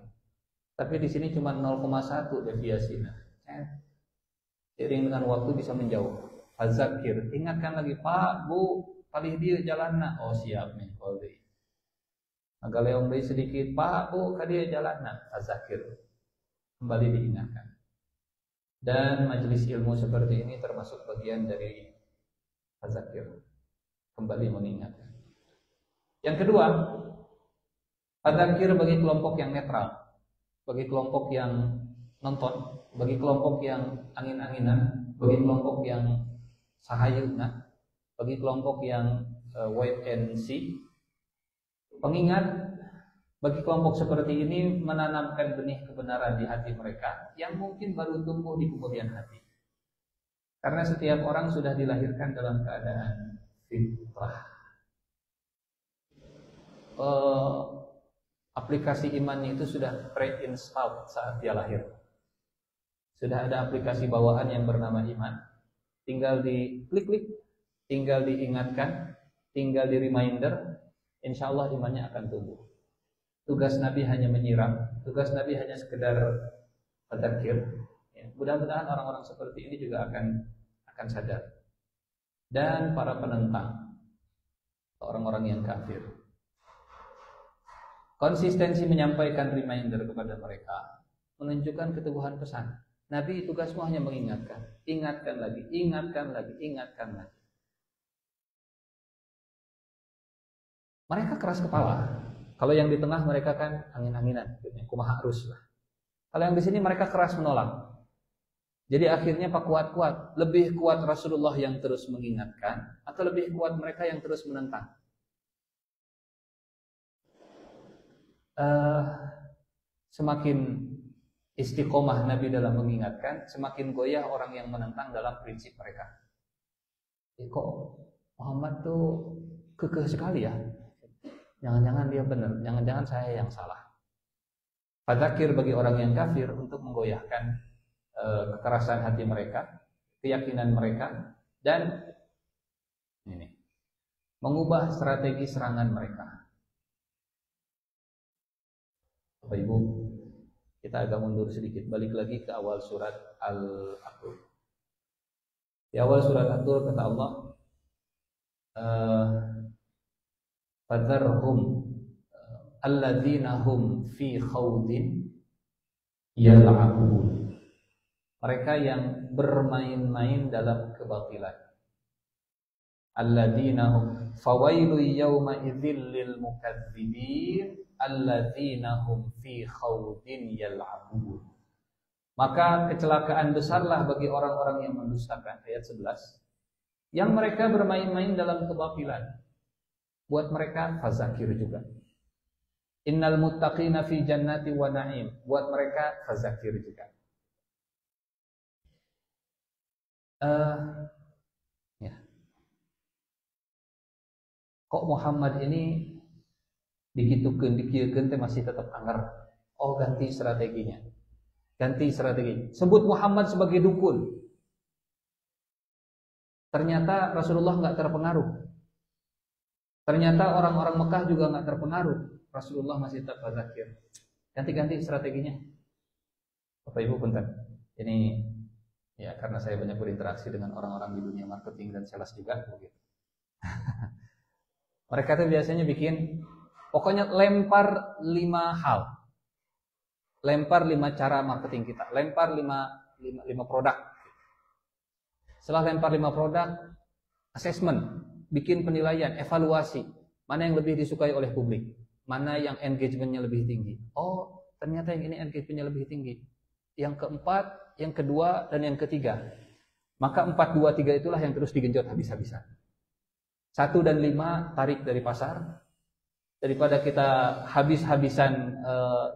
Tapi di sini cuma 0,1 deviasinya. Seiring dengan waktu bisa menjauh. Fazakir, ingatkan lagi, Pak, Bu, palih dia jalanna. Oh siap nih, kolde. Agak leong deui sedikit, Pak, Bu, ka dia jalanna. Fazakir, kembali diingatkan. Dan majelis ilmu seperti ini termasuk bagian dari fazakir, kembali mengingatkan. Yang kedua, fazakir bagi kelompok yang netral, bagi kelompok yang nonton, bagi kelompok yang angin-anginan, bagi kelompok yang sahayuna, bagi kelompok yang wait and see. Pengingat bagi kelompok seperti ini menanamkan benih kebenaran di hati mereka yang mungkin baru tumbuh di kemudian hari. Karena setiap orang sudah dilahirkan dalam keadaan fitrah. Aplikasi imannya itu sudah pre-installed saat dia lahir. Sudah ada aplikasi bawaan yang bernama iman. Tinggal diklik-klik, tinggal diingatkan, tinggal di reminder, insya Allah imannya akan tumbuh. Tugas Nabi hanya menyiram, tugas Nabi hanya sekedar tadzkir. Ya, mudah-mudahan orang-orang seperti ini juga akan sadar. Dan para penentang, orang-orang yang kafir, konsistensi menyampaikan reminder kepada mereka menunjukkan keteguhan pesan. Nabi tugasmu hanya mengingatkan, ingatkan lagi, ingatkan lagi, ingatkan lagi. Mereka keras kepala. Kalau yang di tengah mereka kan angin-anginan, kumaha arus lah. Kalau yang di sini mereka keras menolak. Jadi akhirnya Pak kuat-kuat, lebih kuat Rasulullah yang terus mengingatkan atau lebih kuat mereka yang terus menentang? Semakin istiqomah Nabi dalam mengingatkan, semakin goyah orang yang menentang dalam prinsip mereka. Kok Muhammad tuh kekeh sekali ya? Jangan-jangan dia benar, jangan-jangan saya yang salah. Fadzakir bagi orang yang kafir untuk menggoyahkan kekerasan hati mereka, keyakinan mereka, dan ini mengubah strategi serangan mereka. Bapak Ibu, kita agak mundur sedikit, balik lagi ke awal surat Al-Atur. Di awal surat Al-Atur kata Allah, fadzarhum alladzina hum fi khawdin yal'abun. Mereka yang bermain-main dalam kebatilan. Alladzina hum fawailu yawma idzil lil mukadzibin alladzina hum fi khawdin yal'abun. Maka kecelakaan besarlah bagi orang-orang yang mendustakan, ayat 11, yang mereka bermain-main dalam kebatilan. Buat mereka fazakir juga. Innal muttaqina fi jannati wa na'im. Buat mereka fazakir juga. Ya. Kok Muhammad ini digitukeun dikiekeun teh masih tetap anger. Oh, ganti strateginya. Ganti strategi. Sebut Muhammad sebagai dukun. Ternyata Rasulullah enggak terpengaruh. Ternyata orang-orang Mekah juga enggak terpengaruh. Rasulullah masih tetap fazakir. Ganti-ganti strateginya. Bapak Ibu punten. Ini ya karena saya banyak berinteraksi dengan orang-orang di dunia marketing dan sales juga begitu. Mereka tuh biasanya bikin pokoknya lempar 5 hal. Lempar 5 cara marketing kita, lempar 5 produk. Setelah lempar 5 produk, assessment, bikin penilaian, evaluasi, mana yang lebih disukai oleh publik, mana yang engagementnya lebih tinggi. Oh, ternyata yang ini engagementnya lebih tinggi. Yang keempat, yang kedua, dan yang ketiga. Maka 4, 2, 3 itulah yang terus digenjot habis-habisan. 1 dan 5 tarik dari pasar. Daripada kita habis-habisan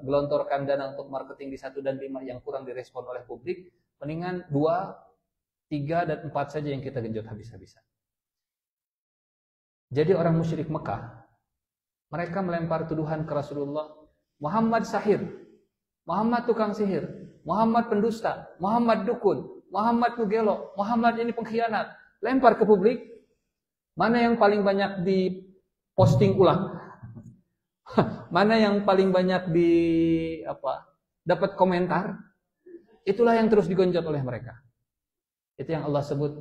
gelontorkan dana untuk marketing di 1 dan 5 yang kurang direspon oleh publik, mendingan 2, 3, dan 4 saja yang kita genjot habis-habisan. Jadi orang musyrik Mekah, mereka melempar tuduhan ke Rasulullah, Muhammad sahir, Muhammad tukang sihir, Muhammad pendusta, Muhammad dukun, Muhammad tugelo, Muhammad ini pengkhianat. Lempar ke publik, mana yang paling banyak diposting ulang? Mana yang paling banyak dapat komentar? Itulah yang terus digonjot oleh mereka. Itu yang Allah sebut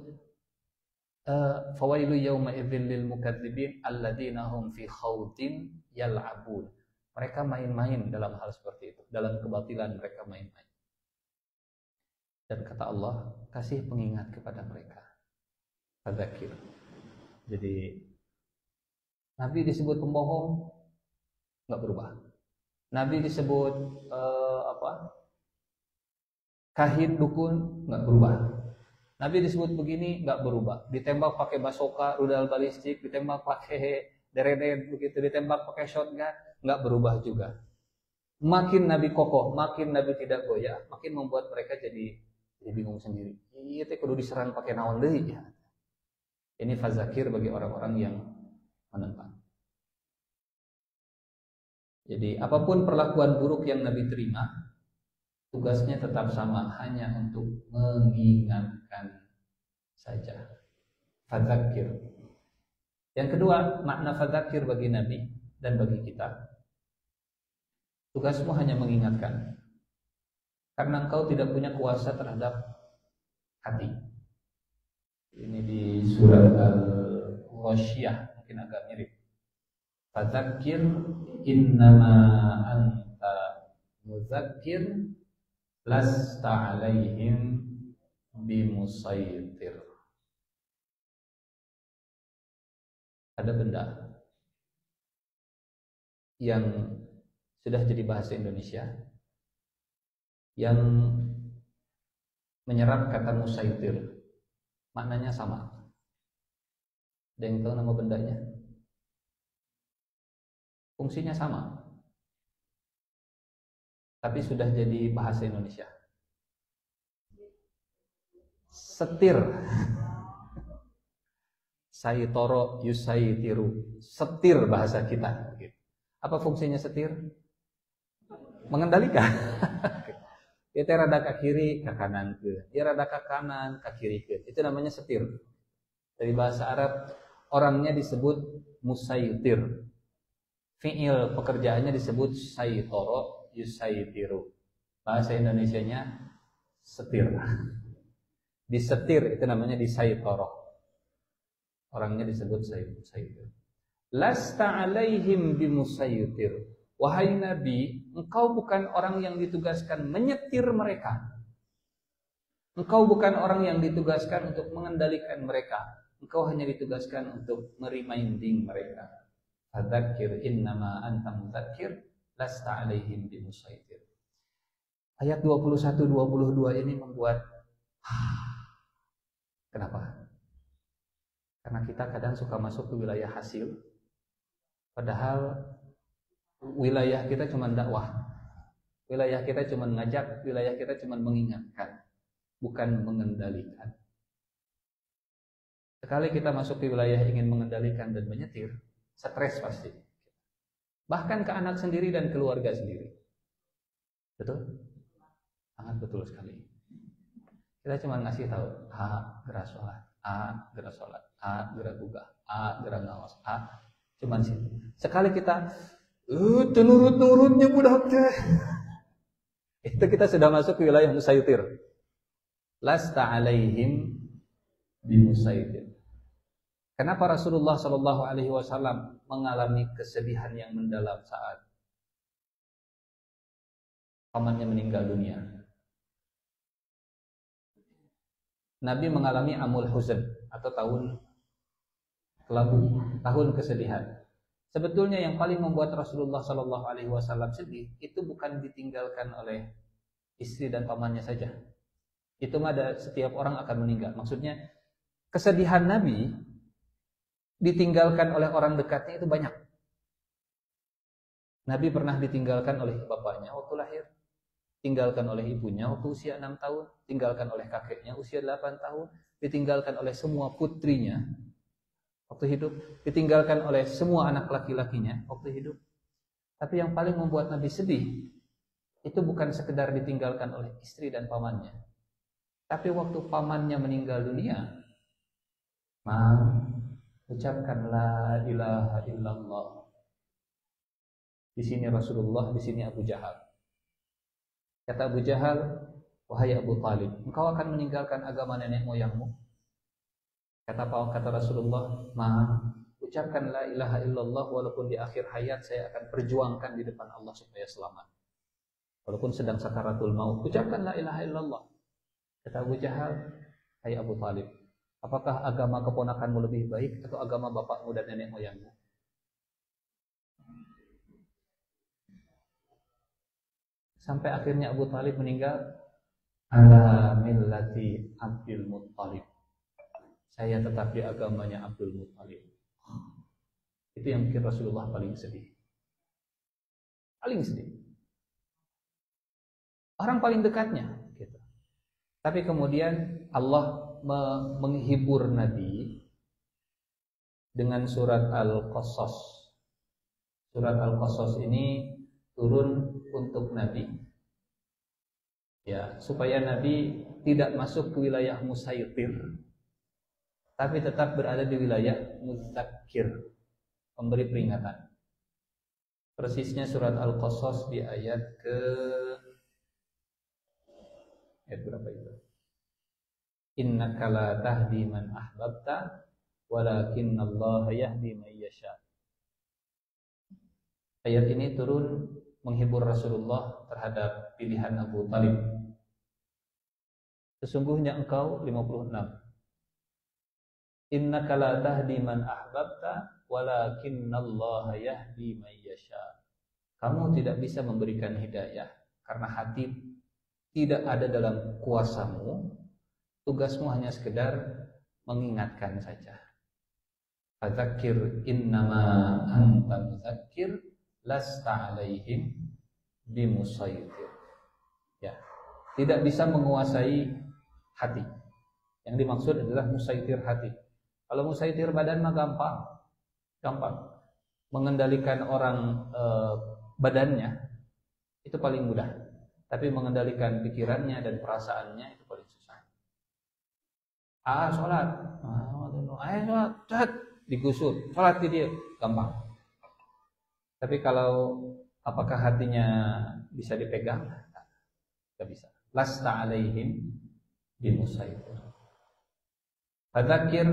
fawailu yawma idzil lil mukadzibin alladzina hum fi khawdin yal'abun. Mereka main-main dalam hal seperti itu, dalam kebatilan mereka main-main. Dan kata Allah, kasih pengingat kepada mereka. Fadzakir. Jadi Nabi disebut pembohong, nggak berubah. Nabi disebut kahin dukun, nggak berubah. Nabi disebut begini, nggak berubah. Ditembak pakai basoka, rudal balistik, ditembak pakai derenet, begitu ditembak pakai shotgun, nggak berubah juga. Makin Nabi kokoh, makin Nabi tidak goyah, makin membuat mereka jadi bingung sendiri. Iya, teh kudu diserang pakai naon deui ya. Ini fazakir bagi orang-orang yang menentang. Jadi apapun perlakuan buruk yang Nabi terima, tugasnya tetap sama, hanya untuk mengingatkan saja. Fadzakir. Yang kedua, makna fadzakir bagi Nabi dan bagi kita, tugasmu hanya mengingatkan, karena engkau tidak punya kuasa terhadap hati. Ini di surat Al-Ghasyiyah, mungkin agak mirip. Fadzakir innama anta mudzakir lasta alaihim bimusaitir. Ada benda yang sudah jadi bahasa Indonesia yang menyerap kata musaitir, maknanya sama. Ada yang tahu nama bendanya? Fungsinya sama, tapi sudah jadi bahasa Indonesia. Setir. Saitoro yusaitiru. Setir bahasa kita. Apa fungsinya setir? Mengendalikan. Dia rada ke kiri, ke kanan ke. Dia rada ke kanan, ke kiri ke. Itu namanya setir. Dari bahasa Arab, orangnya disebut musaitir. Fi'il pekerjaannya disebut saitoro yusaitiru. Bahasa Indonesianya setir. Disetir itu namanya disaitoro. Orangnya disebut saitir. Lasta alaihim bimusaitir. Wahai Nabi, engkau bukan orang yang ditugaskan menyetir mereka. Engkau bukan orang yang ditugaskan untuk mengendalikan mereka. Engkau hanya ditugaskan untuk mereminding mereka. Fadzakir innama anta mudzakir lasta alaihim bimusaitir. Ayat 21-22 ini membuat kenapa? Karena kita kadang suka masuk ke wilayah hasil, padahal wilayah kita cuma dakwah, wilayah kita cuma ngajak, wilayah kita cuma mengingatkan, bukan mengendalikan. Sekali kita masuk ke wilayah ingin mengendalikan dan menyetir, stres pasti. Bahkan ke anak sendiri dan keluarga sendiri. Betul? Sangat betul sekali. Kita cuma ngasih tahu, gerak sholat, gerak sholat, gerak gugah, gerak ngawas, cuman situ. Sekali kita nurut-nurutnya budak teh. Itu kita sudah masuk ke wilayah musaitir. Lasta alaihim bimusaitir. Kenapa Rasulullah Shallallahu Alaihi Wasallam mengalami kesedihan yang mendalam saat pamannya meninggal dunia? Nabi mengalami amul huzn atau tahun kelabu, tahun kesedihan. Sebetulnya yang paling membuat Rasulullah Shallallahu Alaihi Wasallam sedih itu bukan ditinggalkan oleh istri dan pamannya saja. Itu mah ada, setiap orang akan meninggal. Maksudnya kesedihan Nabi ditinggalkan oleh orang dekatnya itu banyak. Nabi pernah ditinggalkan oleh bapaknya waktu lahir, tinggalkan oleh ibunya waktu usia 6 tahun, tinggalkan oleh kakeknya usia 8 tahun, ditinggalkan oleh semua putrinya waktu hidup, ditinggalkan oleh semua anak laki-lakinya waktu hidup. Tapi yang paling membuat Nabi sedih itu bukan sekedar ditinggalkan oleh istri dan pamannya, tapi waktu pamannya meninggal dunia, ucapkan la ilaha illallah. Di sini Rasulullah, di sini Abu Jahal. Kata Abu Jahal, Wahai Abu Talib, engkau akan meninggalkan agama nenek moyangmu? Kata Rasulullah, ucapkan la ilaha illallah, walaupun di akhir hayat saya akan perjuangkan di depan Allah supaya selamat. Walaupun sedang sakaratul maut, ucapkan la ilaha illallah. Kata Abu Jahal, hai Abu Talib, apakah agama keponakanmu lebih baik atau agama bapakmu dan nenek moyangmu? Sampai akhirnya Abu Talib meninggal, ala millati Abdul Muttalib. Saya tetap di agamanya Abdul Muttalib. Itu yang bikin Rasulullah paling sedih. Paling sedih. Orang paling dekatnya. Gitu. Tapi kemudian Allah menghibur Nabi dengan surat Al-Qasas. Surat Al-Qasas ini turun untuk Nabi, ya, supaya Nabi tidak masuk ke wilayah musaytir, tapi tetap berada di wilayah muzakkir, memberi peringatan. Persisnya surat Al-Qasas di ayat berapa itu? Innaka la tahdi man ahbabta walakinnallaha yahdi man yasha. Ayat ini turun menghibur Rasulullah terhadap pilihan Abu Talib. Sesungguhnya engkau 56. Innaka la tahdi man ahbabta walakinnallaha yahdi man yasha. Kamu tidak bisa memberikan hidayah karena hati tidak ada dalam kuasamu. Tugasmu hanya sekedar mengingatkan saja. Fadzakir innama anta mudzakir lasta alaihim bimusaytir. Ya, tidak bisa menguasai hati. Yang dimaksud adalah musaytir hati. Kalau musaytir badan mah gampang. Mengendalikan orang badannya itu paling mudah. Tapi mengendalikan pikirannya dan perasaannya itu paling susah. Sholat, sholat, digusur, sholat di dia gampang. Tapi kalau apakah hatinya bisa dipegang? Tidak bisa. Lasta alaihim bimusaytir. Fadzakir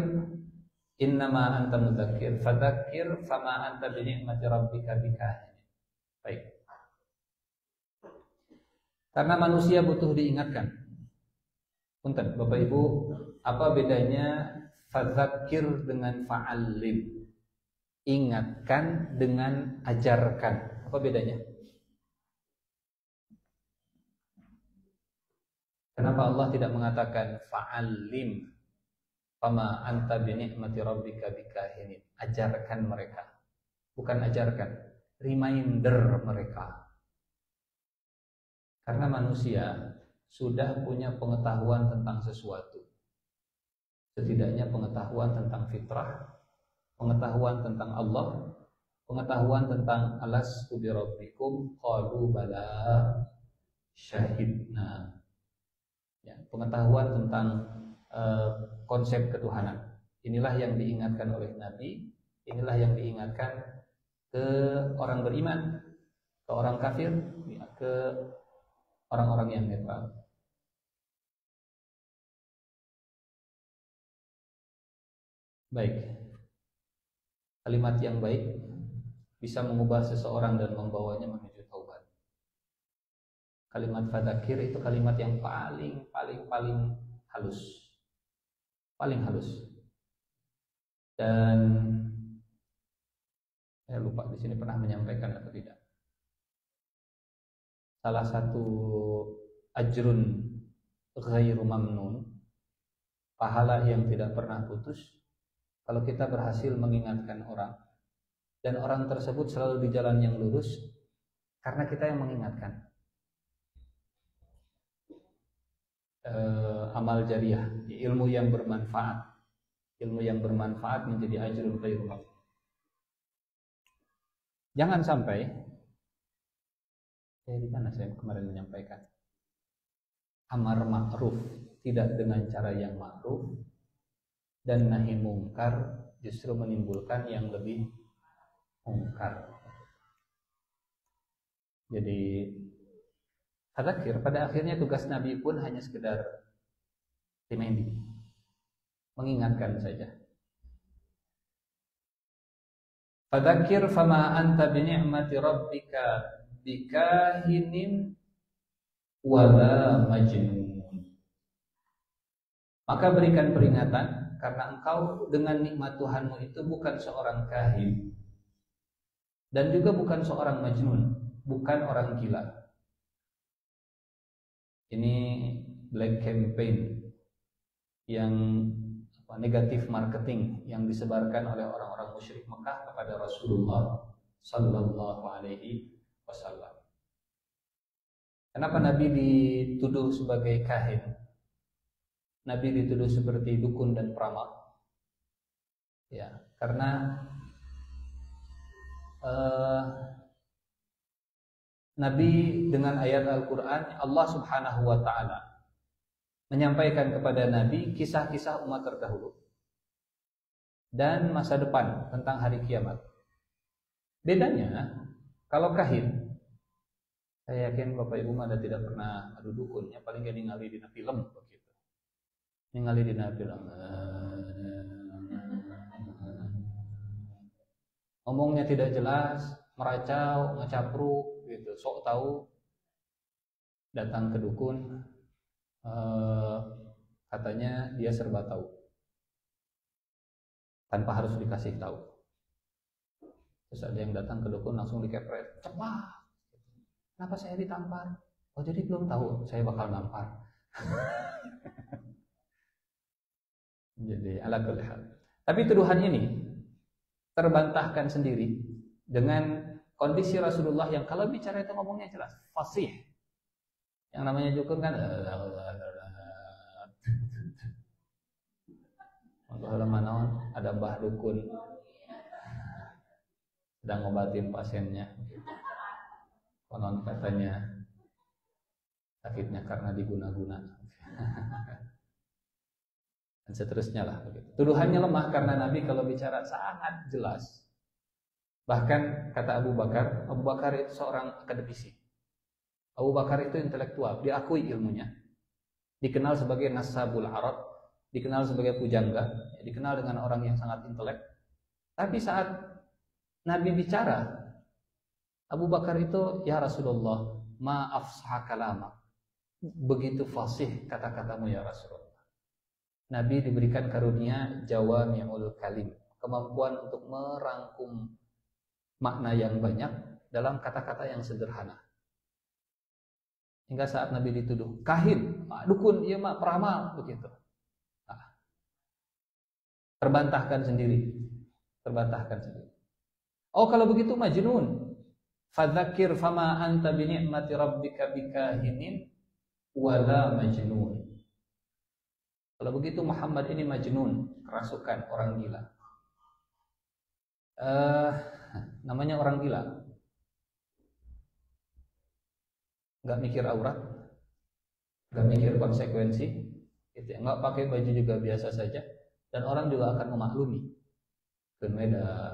innama anta mudzakir. Fadzakir fama anta bi ni'mati rabbika bikahin. Baik. Karena manusia butuh diingatkan. Punten, Bapak Ibu, apa bedanya fadzakir dengan fa'allim? Ingatkan dengan ajarkan. Apa bedanya? Kenapa Allah tidak mengatakan fa'allim fama anta bi ni'mati rabbika bikahinin? Ajarkan mereka. Bukan ajarkan, reminder mereka. Karena manusia sudah punya pengetahuan tentang sesuatu. Setidaknya pengetahuan tentang fitrah, pengetahuan tentang Allah, pengetahuan tentang alastu bi rabbikum qalu bala syahidna. Ya, pengetahuan tentang konsep ketuhanan. Inilah yang diingatkan oleh Nabi, inilah yang diingatkan ke orang beriman, ke orang kafir, ya, ke orang-orang yang netral. Baik. Kalimat yang baik bisa mengubah seseorang dan membawanya menuju taubat. Kalimat fadzakir itu kalimat yang paling halus. Paling halus. Dan saya lupa di sini pernah menyampaikan atau tidak. Salah satu ajrun ghairu mamnun, pahala yang tidak pernah putus, kalau kita berhasil mengingatkan orang dan orang tersebut selalu di jalan yang lurus karena kita yang mengingatkan. Amal jariah, ilmu yang bermanfaat. Ilmu yang bermanfaat menjadi ajrun ghairu mamnun. Jangan sampai di mana saya kemarin menyampaikan amar ma'ruf tidak dengan cara yang ma'ruf dan nahi mungkar justru menimbulkan yang lebih mungkar. Jadi Fadzakir, pada akhirnya tugas Nabi pun hanya sekedar reminding, mengingatkan saja. Fadzakir fama anta bi ni'mati rabbika bikahinin wala majnun. Maka berikan peringatan karena engkau dengan nikmat Tuhanmu itu bukan seorang kahin dan juga bukan seorang majnun, bukan orang gila. Ini black campaign yang negatif marketing yang disebarkan oleh orang-orang musyrik Mekah kepada Rasulullah sallallahu alaihi wasallam. Kenapa Nabi dituduh sebagai kahin? Nabi dituduh seperti dukun dan peramal. Ya, karena Nabi dengan ayat Al-Qur'an Allah Subhanahu wa taala menyampaikan kepada Nabi kisah-kisah umat terdahulu dan masa depan tentang hari kiamat. Bedanya kalau kahin, saya yakin Bapak Ibu ada tidak pernah adu dukun, ya paling gak ningali dina film begitu. Ningali dina film. Ngomongnya tidak jelas, meracau, ngecapruk gitu, sok tahu. Datang ke dukun, katanya dia serba tahu tanpa harus dikasih tahu. Terus ada yang datang ke dukun langsung dikepret, cepat. Kenapa saya ditampar? Oh jadi belum tahu saya bakal nampar. Jadi ala kulli hal. Tapi tuduhan ini terbantahkan sendiri dengan kondisi Rasulullah yang kalau bicara itu ngomongnya jelas, fasih. Yang namanya dukun kan ada mbah dukun sedang ngobatin pasiennya, konon katanya sakitnya karena diguna-guna dan seterusnya lah. Tuduhannya lemah karena Nabi kalau bicara sangat jelas. Bahkan kata Abu Bakar itu seorang akademisi. Abu Bakar itu intelektual, diakui ilmunya, dikenal sebagai Nasabul Arab, dikenal sebagai pujangga, dikenal dengan orang yang sangat intelek. Tapi saat Nabi bicara, Abu Bakar itu, ya Rasulullah, ma afsah kalama, begitu fasih kata-katamu ya Rasulullah. Nabi diberikan karunia jawami'ul kalim, kemampuan untuk merangkum makna yang banyak dalam kata-kata yang sederhana. Hingga saat Nabi dituduh kahin, dukun, iya mak peramal begitu. Nah, terbantahkan sendiri. Oh kalau begitu majnun. Fadzakir fama anta bi ni'mati rabbika bikahinin wala majnun. Kalau begitu Muhammad ini majnun, kerasukan, orang gila. Namanya orang gila. Gak mikir aurat, gak mikir konsekuensi, gitu ya. Gak pakai baju juga biasa saja, dan orang juga akan memaklumi. Beda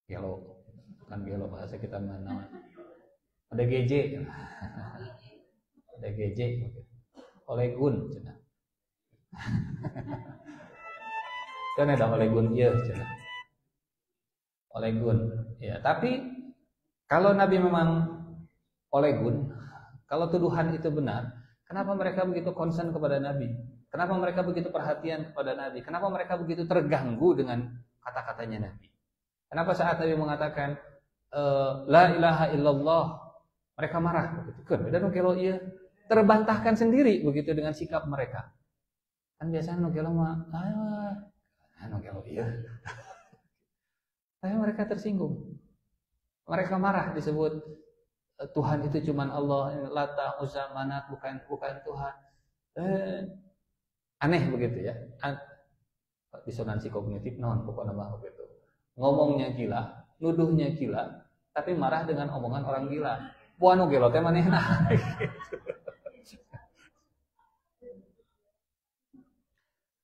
gelo, bukan gelo bahasa kita mana? Ada GJ, ada GJ, oleh gun, cina. Kan ada oleh gun, iya, cina. Oleh gun, ya. Tapi kalau Nabi memang olegun, kalau tuduhan itu benar, kenapa mereka begitu concern kepada Nabi? Kenapa mereka begitu perhatian kepada Nabi? Kenapa mereka begitu terganggu dengan kata-katanya Nabi? Kenapa saat Nabi mengatakan la ilaha illallah, mereka marah begitu? Kan beda nukelo iya, terbantahkan sendiri begitu dengan sikap mereka. Kan biasanya nukelo mah nukelo iya. Tapi mereka tersinggung. Mereka marah disebut Tuhan itu cuman Allah, Lata, Uzza, Manat, bukan Tuhan. Aneh begitu ya. Disonansi kognitif non pokoknya mah begitu. Ngomongnya gila, nuduhnya gila, tapi marah dengan omongan orang gila. Puanu gelo teh manehna.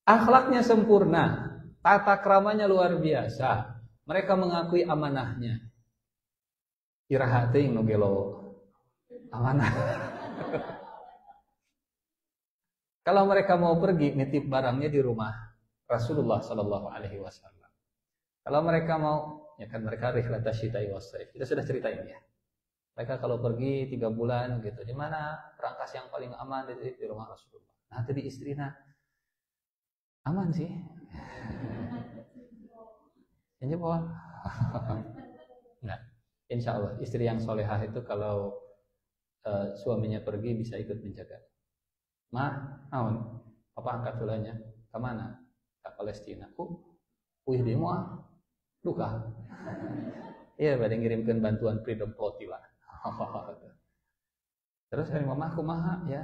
Akhlaknya sempurna, tata keramanya luar biasa. Mereka mengakui amanahnya. Iraha teuing nu gelo amanah. Kalau mereka mau pergi nitip barangnya di rumah Rasulullah Shallallahu Alaihi Wasallam. Kalau mereka mau, ya kan mereka rihlat syitai wassaif. Kita sudah cerita ini ya. Mereka kalau pergi 3 bulan gitu, di mana rangkas yang paling aman di rumah Rasulullah. Nah, tadi istrinya aman sih. Ini apa? Nah, insya Allah istri yang solehah itu kalau suaminya pergi bisa ikut menjaga. Naon? Papa angkat tulanya. Ke mana? Ke Palestina. Wih di mua. Duka. Iya, pada ngirimkan bantuan Freedom Plot lah. Terus hari mama kumaha ya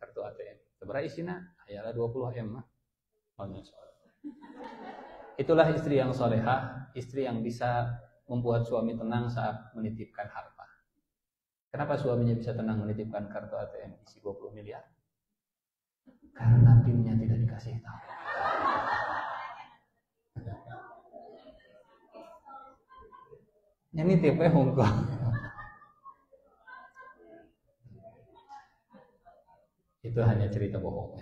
kartu ATM. Seberapa isinya? Ayalah 20 M mah. Itulah istri yang solehah, istri yang bisa membuat suami tenang saat menitipkan harta. Kenapa suaminya bisa tenang menitipkan kartu ATM isi 20 miliar? Karena PIN-nya tidak dikasih tahu. Ini tipe hongkong. Itu hanya cerita bohong.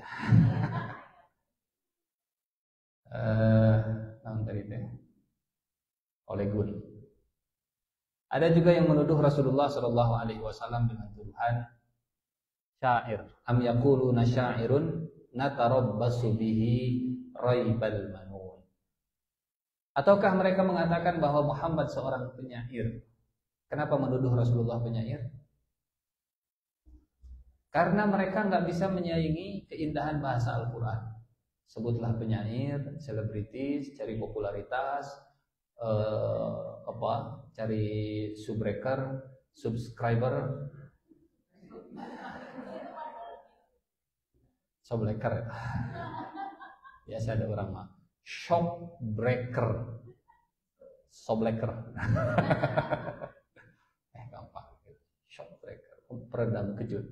Oleh Gun. Ada juga yang menuduh Rasulullah Shallallahu Alaihi Wasallam dengan tuduhan syair. Am yaquluna syairun natarabbasu bihi raibal manun. Ataukah mereka mengatakan bahwa Muhammad seorang penyair? Kenapa menuduh Rasulullah penyair? Karena mereka nggak bisa menyaingi keindahan bahasa Al-Quran. Sebutlah penyair, selebritis, cari popularitas, cari subscriber, shopbreaker. Biasa ada orang mah shopbreaker. Gampang. Shopbreaker, peredam kejut.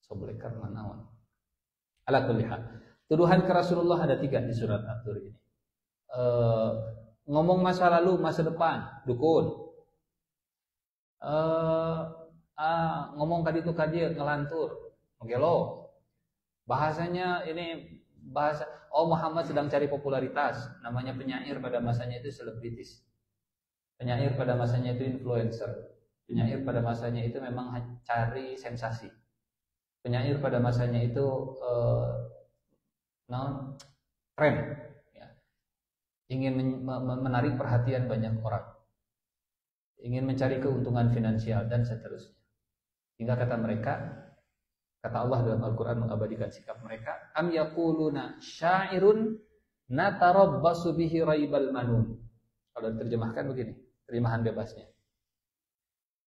Shopbreaker manawan. Ala kulli hal. Tuduhan ke Rasulullah ada 3 di surat At-Tur ini. Ngomong masa lalu, masa depan, dukun. Ngomong kaditu kadieu ngelantur, ngelo. Bahasanya ini bahasa Muhammad sedang cari popularitas. Namanya penyair pada masanya itu selebritis. Penyair pada masanya itu influencer. Penyair pada masanya itu memang cari sensasi. Penyair pada masanya itu tren, ya. Ingin menarik perhatian banyak orang, ingin mencari keuntungan finansial dan seterusnya. Hingga kata Allah dalam Al-Quran mengabadikan sikap mereka. Am yaquluna syairun natarabbasu bihi raibal manun. Kalau diterjemahkan begini, terjemahan bebasnya.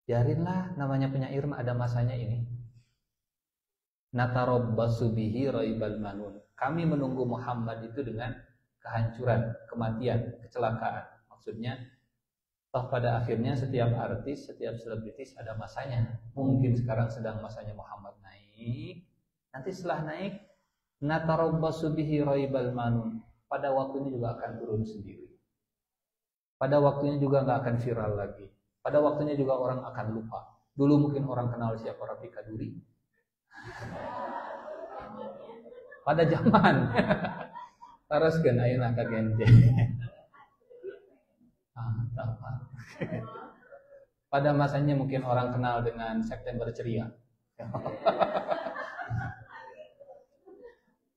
Biarinlah namanya penyair ada masanya ini. Natarabbasu bihi raibal manun. Kami menunggu Muhammad itu dengan kehancuran, kematian, kecelakaan. Maksudnya, toh pada akhirnya setiap artis, setiap selebritis ada masanya. Mungkin sekarang sedang masanya Muhammad naik. Nanti setelah naik, natarabbasu bihi raibal manun. Pada waktunya juga akan turun sendiri. Pada waktunya juga nggak akan viral lagi. Pada waktunya juga orang akan lupa. Dulu mungkin orang kenal siapa Rafika Duri. Pada zaman taraskeun ayeuna ka genje. Pada masanya mungkin orang kenal dengan September Ceria.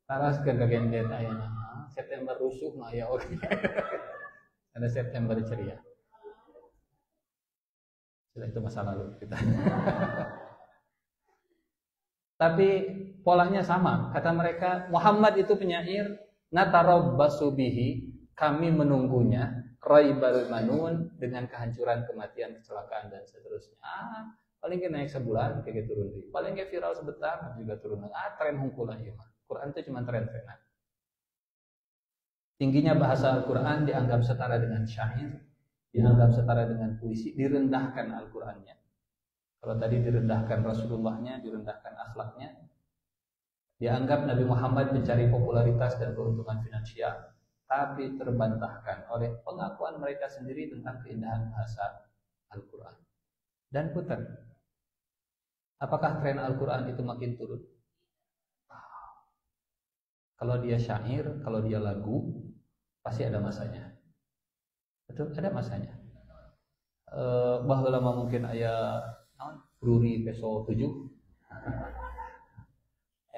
Taraskeun ka genje ayeuna. September rusuh mah ya oke. Ada September Ceria. Sudah itu masa lalu kita. Tapi polanya sama. Kata mereka, Muhammad itu penyair, natarabbasu bihi, kami menunggunya, raibal manun, dengan kehancuran, kematian, kecelakaan dan seterusnya. Paling ke naik sebulan kayak turun di. Paling ke viral sebentar juga turun. Tren hungkulah ieu mah. Quran itu cuma tren-trenan. Tingginya bahasa Al-Quran dianggap setara dengan syair, dianggap setara dengan puisi, direndahkan Al-Qurannya. Kalau tadi direndahkan Rasulullahnya, direndahkan akhlaknya, dianggap Nabi Muhammad mencari popularitas dan keuntungan finansial, tapi terbantahkan oleh pengakuan mereka sendiri tentang keindahan bahasa Al-Quran. Dan putar, Apakah tren Al-Quran itu makin turun? Kalau dia syair, kalau dia lagu, pasti ada masanya. Betul, ada masanya. Bahwa lama mungkin ayah Bruri peso 7,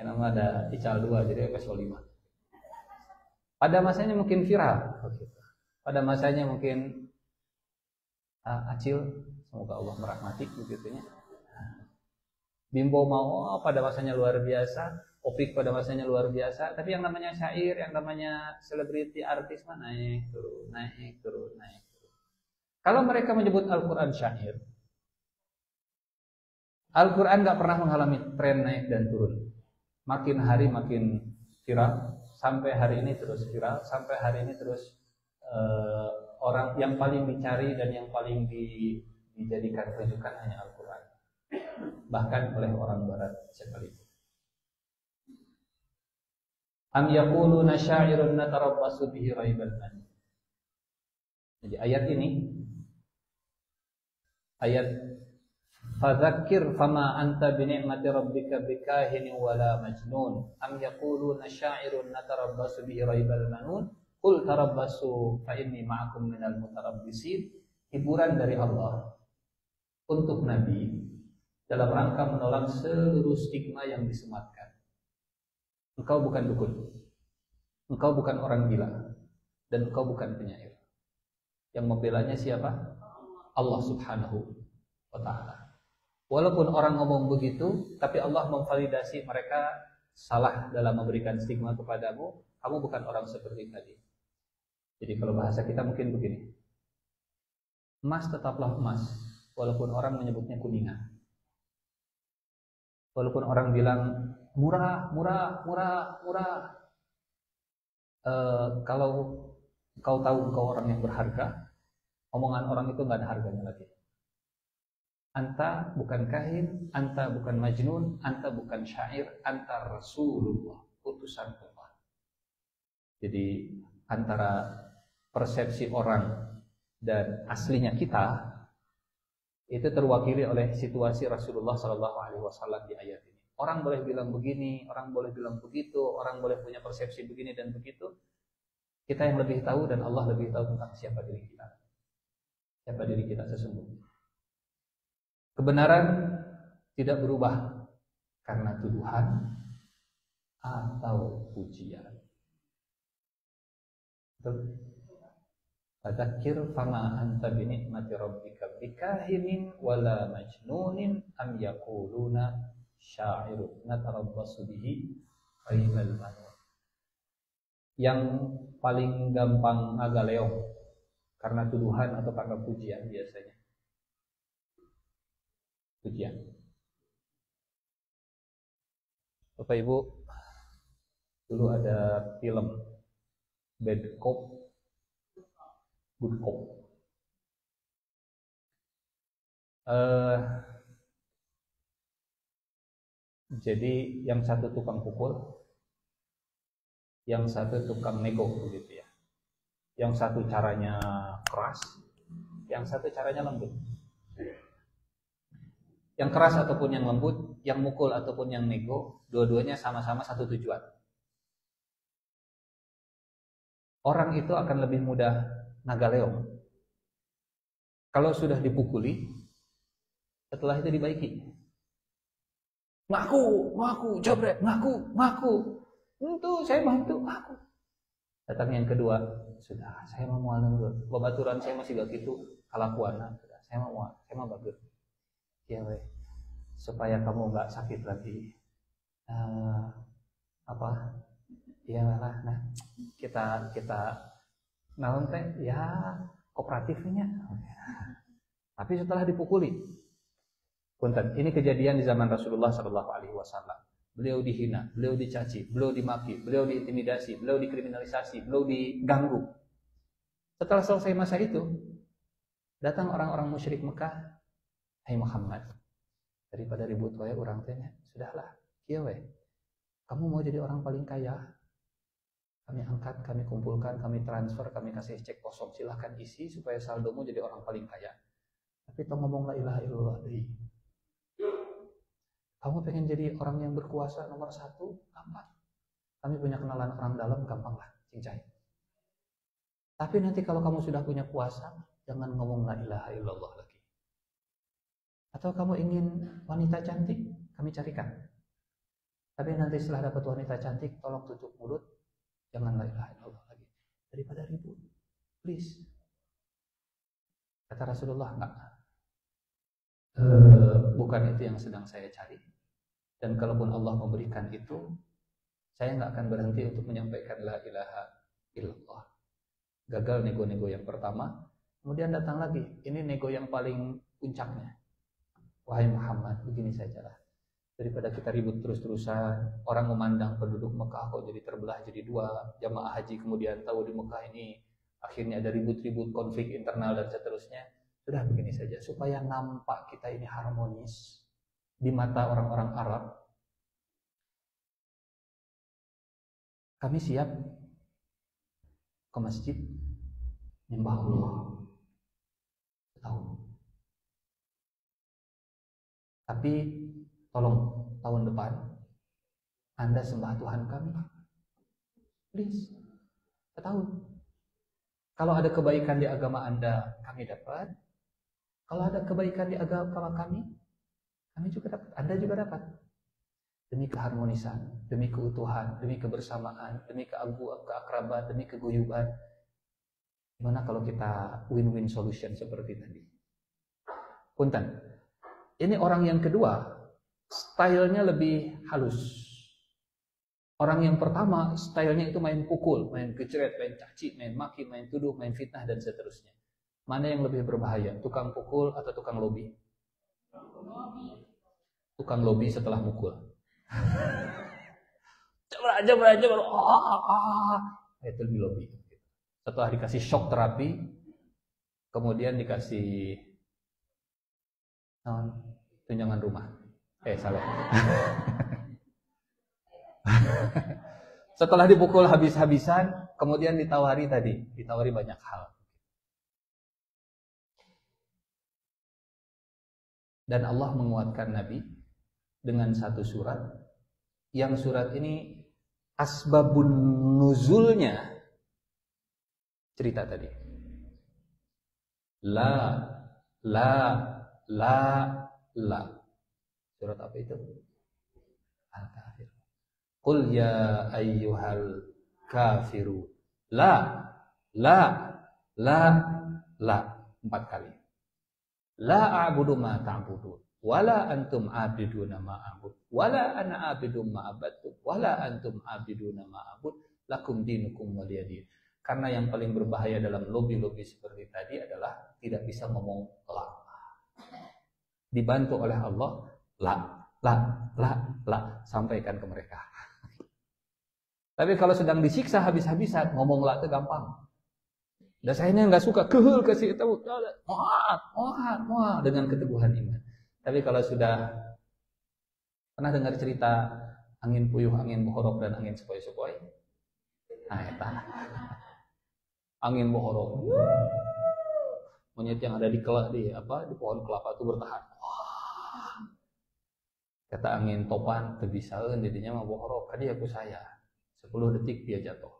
nama ada ical 2, jadi peso 5. Pada masanya mungkin viral, pada masanya mungkin acil, semoga Allah merahmati begitunya. Bimbo mau pada masanya luar biasa, Opik pada masanya luar biasa, tapi yang namanya syair, yang namanya selebriti, artis mana naik turun, naik turun, naik turun. Kalau mereka menyebut Al-Quran syair, Al-Quran nggak pernah mengalami tren naik dan turun. Makin hari makin viral, sampai hari ini terus viral, sampai hari ini terus orang yang paling dicari dan yang paling dijadikan rujukan hanya Al-Quran, bahkan oleh orang Barat sekalipun. Am yaquluna syairun natarabbasu bihi raibal manun. Jadi ayat ini, ayat fadzakir fama anta bi ni'mati rabbika bikahinin wala majnun am yaquluna syairun natarabbasu bihi raibal manun qul tarabbasu fa inni ma'akum minal mutarabbisin. Hiburan dari Allah untuk Nabi dalam rangka menolak seluruh stigma yang disematkan. Engkau bukan dukun, engkau bukan orang gila, dan engkau bukan penyair. Yang membelanya siapa? Allah Subhanahu wa ta'ala. Walaupun orang ngomong begitu, tapi Allah memvalidasi mereka salah dalam memberikan stigma kepadamu. Kamu bukan orang seperti tadi. Jadi kalau bahasa kita mungkin begini, emas tetaplah emas, walaupun orang menyebutnya kuningan. Walaupun orang bilang murah, murah, murah, murah. Kalau kau tahu engkau orang yang berharga, omongan orang itu nggak ada harganya lagi. Anta bukan kahin, anta bukan majnun, anta bukan syair, anta Rasulullah, utusan Allah. Jadi antara persepsi orang dan aslinya kita itu terwakili oleh situasi Rasulullah SAW di ayat ini. Orang boleh bilang begini, orang boleh bilang begitu, orang boleh punya persepsi begini dan begitu. Kita yang lebih tahu dan Allah lebih tahu tentang siapa diri kita. Siapa diri kita sesungguhnya. Kebenaran tidak berubah karena tuduhan atau pujian. Betul? Fadzakir fama anta bi ni'mati rabbika bikahinin wala majnunin am yaquluna sya'irun natarabbasu bihi raibal manun. Yang paling gampang agak leong karena tuduhan atau karena pujian biasanya. Pujian. Bapak Ibu, dulu ada film Bad Cop, Good Cop. Jadi yang satu tukang pukul, yang satu tukang nego begitu ya. Yang satu caranya keras, yang satu caranya lembut. Yang keras ataupun yang lembut, yang mukul ataupun yang nego, dua-duanya sama-sama satu tujuan. Orang itu akan lebih mudah nagaleong kalau sudah dipukuli, setelah itu dibaiki. Ngaku, jabret, ngaku. Untuk saya bantu, ngaku. Datang yang kedua, sudah, saya mau mualan dulu. Babaturan saya masih gak gitu, kalakuana. Sudah, saya mau bagus. Ya, we. Supaya kamu nggak sakit lagi. Iyalah, nah kita naon teh ya kooperatifnya. Tapi setelah dipukuli, punten, ini kejadian di zaman Rasulullah SAW. Beliau dihina, beliau dicaci, beliau dimaki, beliau diintimidasi, beliau dikriminalisasi, beliau diganggu. Setelah selesai masa itu, datang orang-orang musyrik Mekah, hai Muhammad, daripada ribut wae urang teh nya, sudahlah, kieu we. Kamu mau jadi orang paling kaya? Kami angkat, kami kumpulkan, kami transfer, kami kasih cek kosong, silahkan isi supaya saldomu jadi orang paling kaya. Tapi tong ngomong la ilaha illallah deui. Kamu pengen jadi orang yang berkuasa nomor 1? Gampang. Kami punya kenalan orang dalam, gampang lah, cincai. Tapi nanti kalau kamu sudah punya kuasa, jangan ngomong la ilaha illallah lagi. Atau kamu ingin wanita cantik, kami carikan. Tapi nanti setelah dapat wanita cantik, tolong tutup mulut, jangan la ilaha illallah lagi. Daripada ribut, please. Kata Rasulullah, enggak. Bukan itu yang sedang saya cari. Dan kalaupun Allah memberikan itu, saya enggak akan berhenti untuk menyampaikan la ilaha illallah. Gagal nego-nego yang pertama, kemudian datang lagi. Ini nego yang paling puncaknya. Wahai Muhammad, begini sajalah. Daripada kita ribut terus-terusan, orang memandang penduduk Mekah kok jadi terbelah jadi dua, jamaah haji kemudian tahu di Mekah ini akhirnya ada ribut-ribut, konflik internal dan seterusnya. Sudah begini saja, supaya nampak kita ini harmonis di mata orang-orang Arab. Kami siap ke masjid nyembah Allah setahun. Tapi tolong tahun depan Anda sembah Tuhan kami. Please, setahun. Kalau ada kebaikan di agama Anda, kami dapat. Kalau ada kebaikan di agama kami juga dapat. Anda juga dapat. Demi keharmonisan, demi keutuhan, demi kebersamaan, demi keakraban, demi keguyuban. Gimana kalau kita win-win solution seperti tadi? Punten. Ini orang yang kedua, stylenya lebih halus. Orang yang pertama, stylenya itu main pukul, main gejret, main caci, main maki, main tuduh, main fitnah, dan seterusnya. Mana yang lebih berbahaya? Tukang pukul atau tukang lobi? Tukang lobi setelah mukul. Coba baru itu di lobi. Setelah dikasih shock terapi, kemudian dikasih tunjangan rumah. Salah. Setelah dipukul habis-habisan, kemudian ditawari banyak hal. Dan Allah menguatkan Nabi dengan satu surat, yang surat ini asbabun nuzulnya cerita tadi. La. Surat apa itu? Al-Kafir. Qul ya ayyuhal kafiru. La. 4 kali. La a'budu ma ta'budun. Wala antum abiduna ma'abud. Wala ana abidum ma'abadtum. Wala antum abiduna ma'abud. Lakum dinukum waliyadin. Karena yang paling berbahaya dalam lobi-lobi seperti tadi adalah tidak bisa ngomong la. Dibantu oleh Allah, la, sampaikan ke mereka. Tapi kalau sedang disiksa habis-habisan, ngomong la itu gampang. Dan saya ini nggak suka kehul kasih tahu, dengan keteguhan iman. Tapi kalau sudah pernah dengar cerita angin puyuh, angin bohorok, dan angin sepoi-sepoi? Nah, eta. Angin bohorok. Monyet yang ada di pohon kelapa itu bertahan. Kata angin topan, bisa jadinya mau bohorok. Kadi aku saya. 10 detik dia jatuh.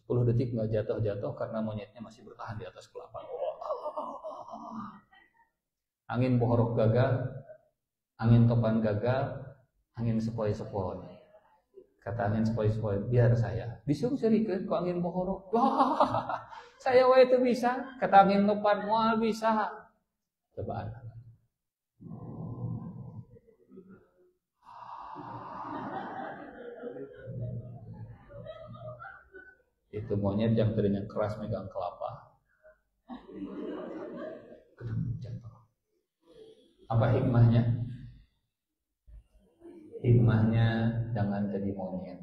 10 detik nggak jatuh karena monyetnya masih bertahan di atas kelapa. Angin bohorok gagal, angin topan gagal, angin sepoi-sepoi. Kata angin sepoi-sepoi, biar saya. Disuruh cerikeun ku angin bohorok. Wah, saya wae teu bisa. Kata angin topan, moal bisa. Cobaan. Itu monyet yang tadinya keras megang kelapa. Apa hikmahnya? Hikmahnya jangan jadi monyet.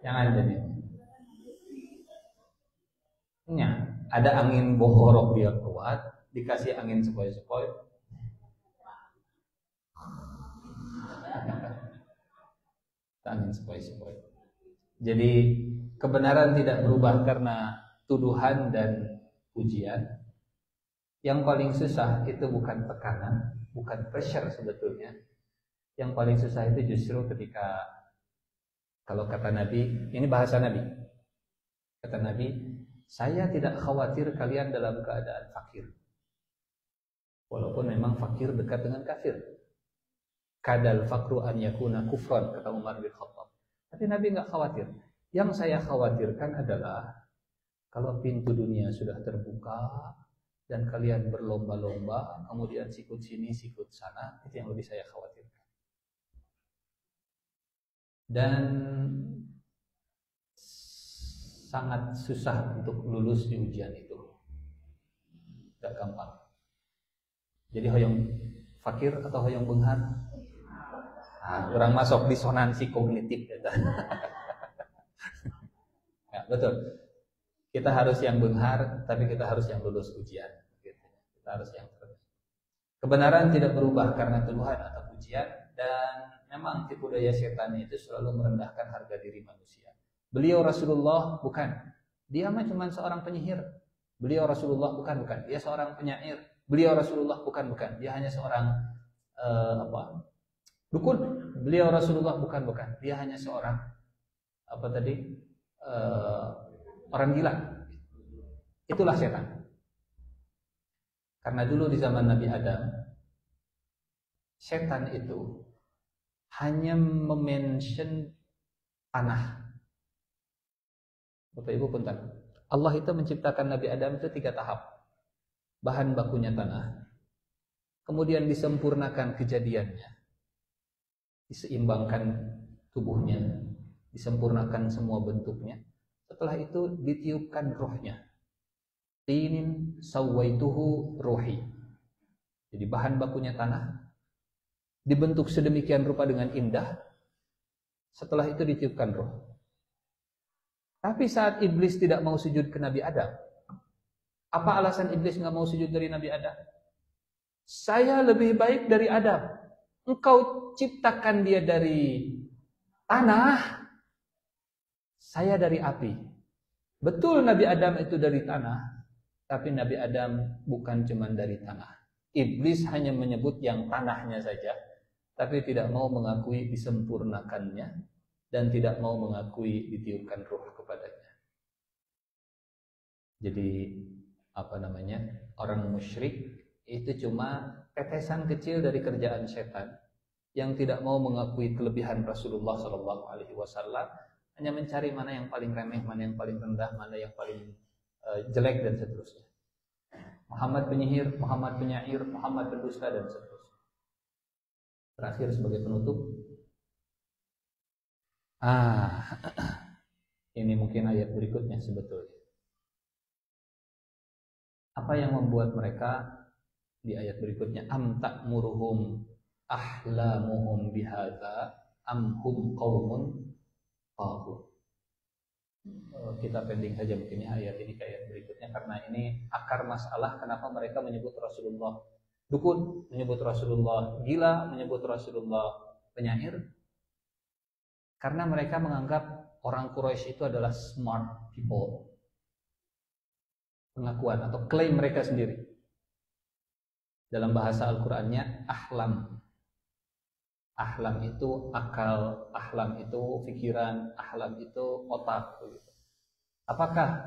Jangan jadi. Ada angin bohorok dia kuat, dikasih angin sepoi-sepoi. Angin sepoi-sepoi. Jadi kebenaran tidak berubah karena tuduhan dan pujian, Yang paling susah itu bukan tekanan, bukan pressure sebetulnya. Yang paling susah itu justru ketika, kalau kata Nabi, ini bahasa Nabi. Kata Nabi, saya tidak khawatir kalian dalam keadaan fakir. Walaupun memang fakir dekat dengan kafir. Kadal fakru an yakuna kufran, kata Umar bin Khattab. Tapi Nabi nggak khawatir. Yang saya khawatirkan adalah kalau pintu dunia sudah terbuka dan kalian berlomba-lomba, kemudian sikut sini, sikut sana, itu yang lebih saya khawatirkan. Dan sangat susah untuk lulus di ujian itu. Gak gampang. Jadi hoyong fakir atau hoyong benghar? Kurang masuk disonansi kognitif ya. Ya, betul. Kita harus yang benghar, tapi kita harus yang lulus ujian. Kita harus yang terbaik. Kebenaran tidak berubah karena tuduhan atau pujian, dan memang tipu daya setan itu selalu merendahkan harga diri manusia. Beliau Rasulullah bukan, dia mah cuma seorang penyihir. Beliau Rasulullah bukan, dia seorang penyair. Beliau Rasulullah bukan, dia hanya seorang dukun. Beliau Rasulullah bukan, dia hanya seorang orang gila. Itulah setan. Karena dulu di zaman Nabi Adam, setan itu hanya memention tanah. Bapak Ibu punten. Allah itu menciptakan Nabi Adam itu 3 tahap. Bahan bakunya tanah. Kemudian disempurnakan kejadiannya. Diseimbangkan tubuhnya, disempurnakan semua bentuknya. Setelah itu ditiupkan rohnya. Tinin sawaituhu ruhi. Jadi bahan bakunya tanah, dibentuk sedemikian rupa dengan indah. Setelah itu ditiupkan roh. Tapi saat iblis tidak mau sujud ke Nabi Adam, apa alasan iblis nggak mau sujud dari Nabi Adam? Saya lebih baik dari Adam. Engkau ciptakan dia dari tanah, saya dari api. Betul Nabi Adam itu dari tanah, tapi Nabi Adam bukan cuma dari tanah. Iblis hanya menyebut yang tanahnya saja, tapi tidak mau mengakui disempurnakannya dan tidak mau mengakui ditiupkan ruh kepadanya. Jadi orang musyrik itu cuma tetesan kecil dari kerjaan setan yang tidak mau mengakui kelebihan Rasulullah SAW, hanya mencari mana yang paling remeh, mana yang paling rendah, mana yang paling jelek dan seterusnya. Muhammad penyihir, Muhammad penyair, Muhammad pendusta dan seterusnya. Terakhir sebagai penutup, ini mungkin ayat berikutnya sebetulnya. Apa yang membuat mereka di ayat berikutnya, am ta'muruhum ahlamuhum bihadza am hum qaumun taghut. Kita pending saja mungkin ayat ini ke ayat berikutnya, karena ini akar masalah kenapa mereka menyebut Rasulullah dukun, menyebut Rasulullah gila, menyebut Rasulullah penyair. Karena mereka menganggap orang Quraisy itu adalah smart people. Pengakuan atau klaim mereka sendiri. Dalam bahasa Al-Qur'annya ahlam. Ahlam itu akal, ahlam itu pikiran, ahlam itu otak. Apakah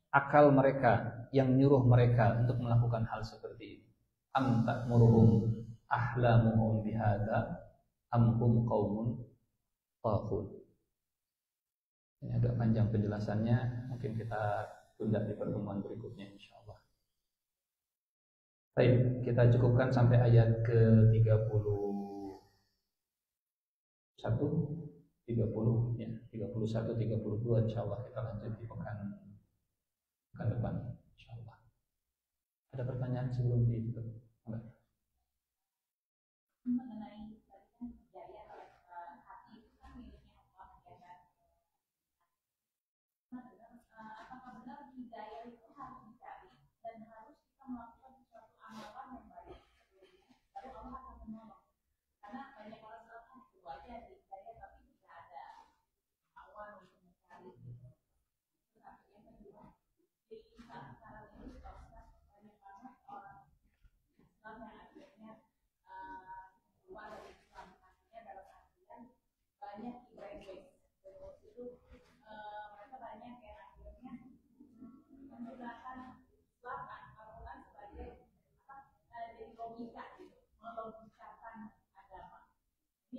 akal mereka yang nyuruh mereka untuk melakukan hal seperti ini? Am ta'muruhum ahlamuhum bihadza am hum qaumun taghut. Ini agak panjang penjelasannya, mungkin kita tunda di pertemuan berikutnya insyaallah. Baik, kita cukupkan sampai ayat ke-31, 30 ya, 31, 32 insyaallah kita lanjut di pekan depan insyaallah. Ada pertanyaan sebelum itu? Enggak. Mengenai hidayah hati itu kan miliknya Allah ya kan. Apakah benar hidayah itu harus dicari dan harus kita melakukan suatu amalan yang baik sebelumnya, lalu Allah akan menolong? Karena banyak orang bilang itu aja ada hidayah tapi tidak ada awal untuk mencari. Terus yang kedua, jadi sekarang ini banyak banget orang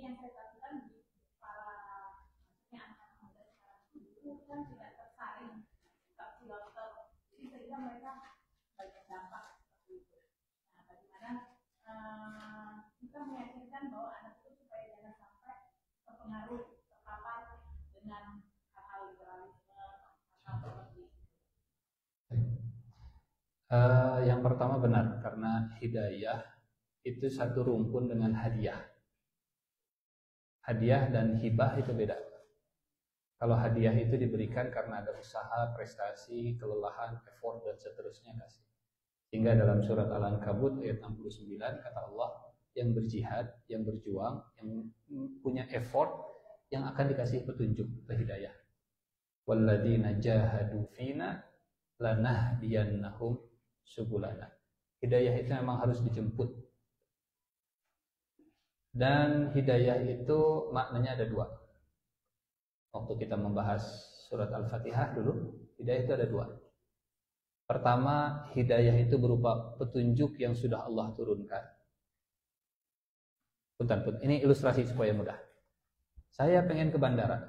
yang saya lakukan di para anak muda sekarang itu kan tidak tersaring dokter, jadi sehingga mereka banyak dampak seperti itu. Nah, bagaimana kita meyakinkan bahwa anak itu supaya jangan sampai terpengaruh, terpapar dengan hal-hal liberalisme, hal seperti itu. Yang pertama benar, karena hidayah itu satu rumpun dengan hadiah. Hadiah dan hibah itu beda. Kalau hadiah itu diberikan karena ada usaha, prestasi, kelelahan, effort, dan seterusnya kasih. Sehingga dalam surat Al-Ankabut ayat 69 kata Allah, yang berjihad, yang berjuang, yang punya effort, yang akan dikasih petunjuk ke hidayah. Walladzina jahadu fina lanahdiyannahum subulana. Hidayah itu memang harus dijemput. Dan hidayah itu maknanya ada dua. Waktu kita membahas surat Al-Fatihah dulu, hidayah itu ada dua. Pertama, hidayah itu berupa petunjuk yang sudah Allah turunkan. Bentar, ini ilustrasi supaya mudah. Saya pengen ke bandara.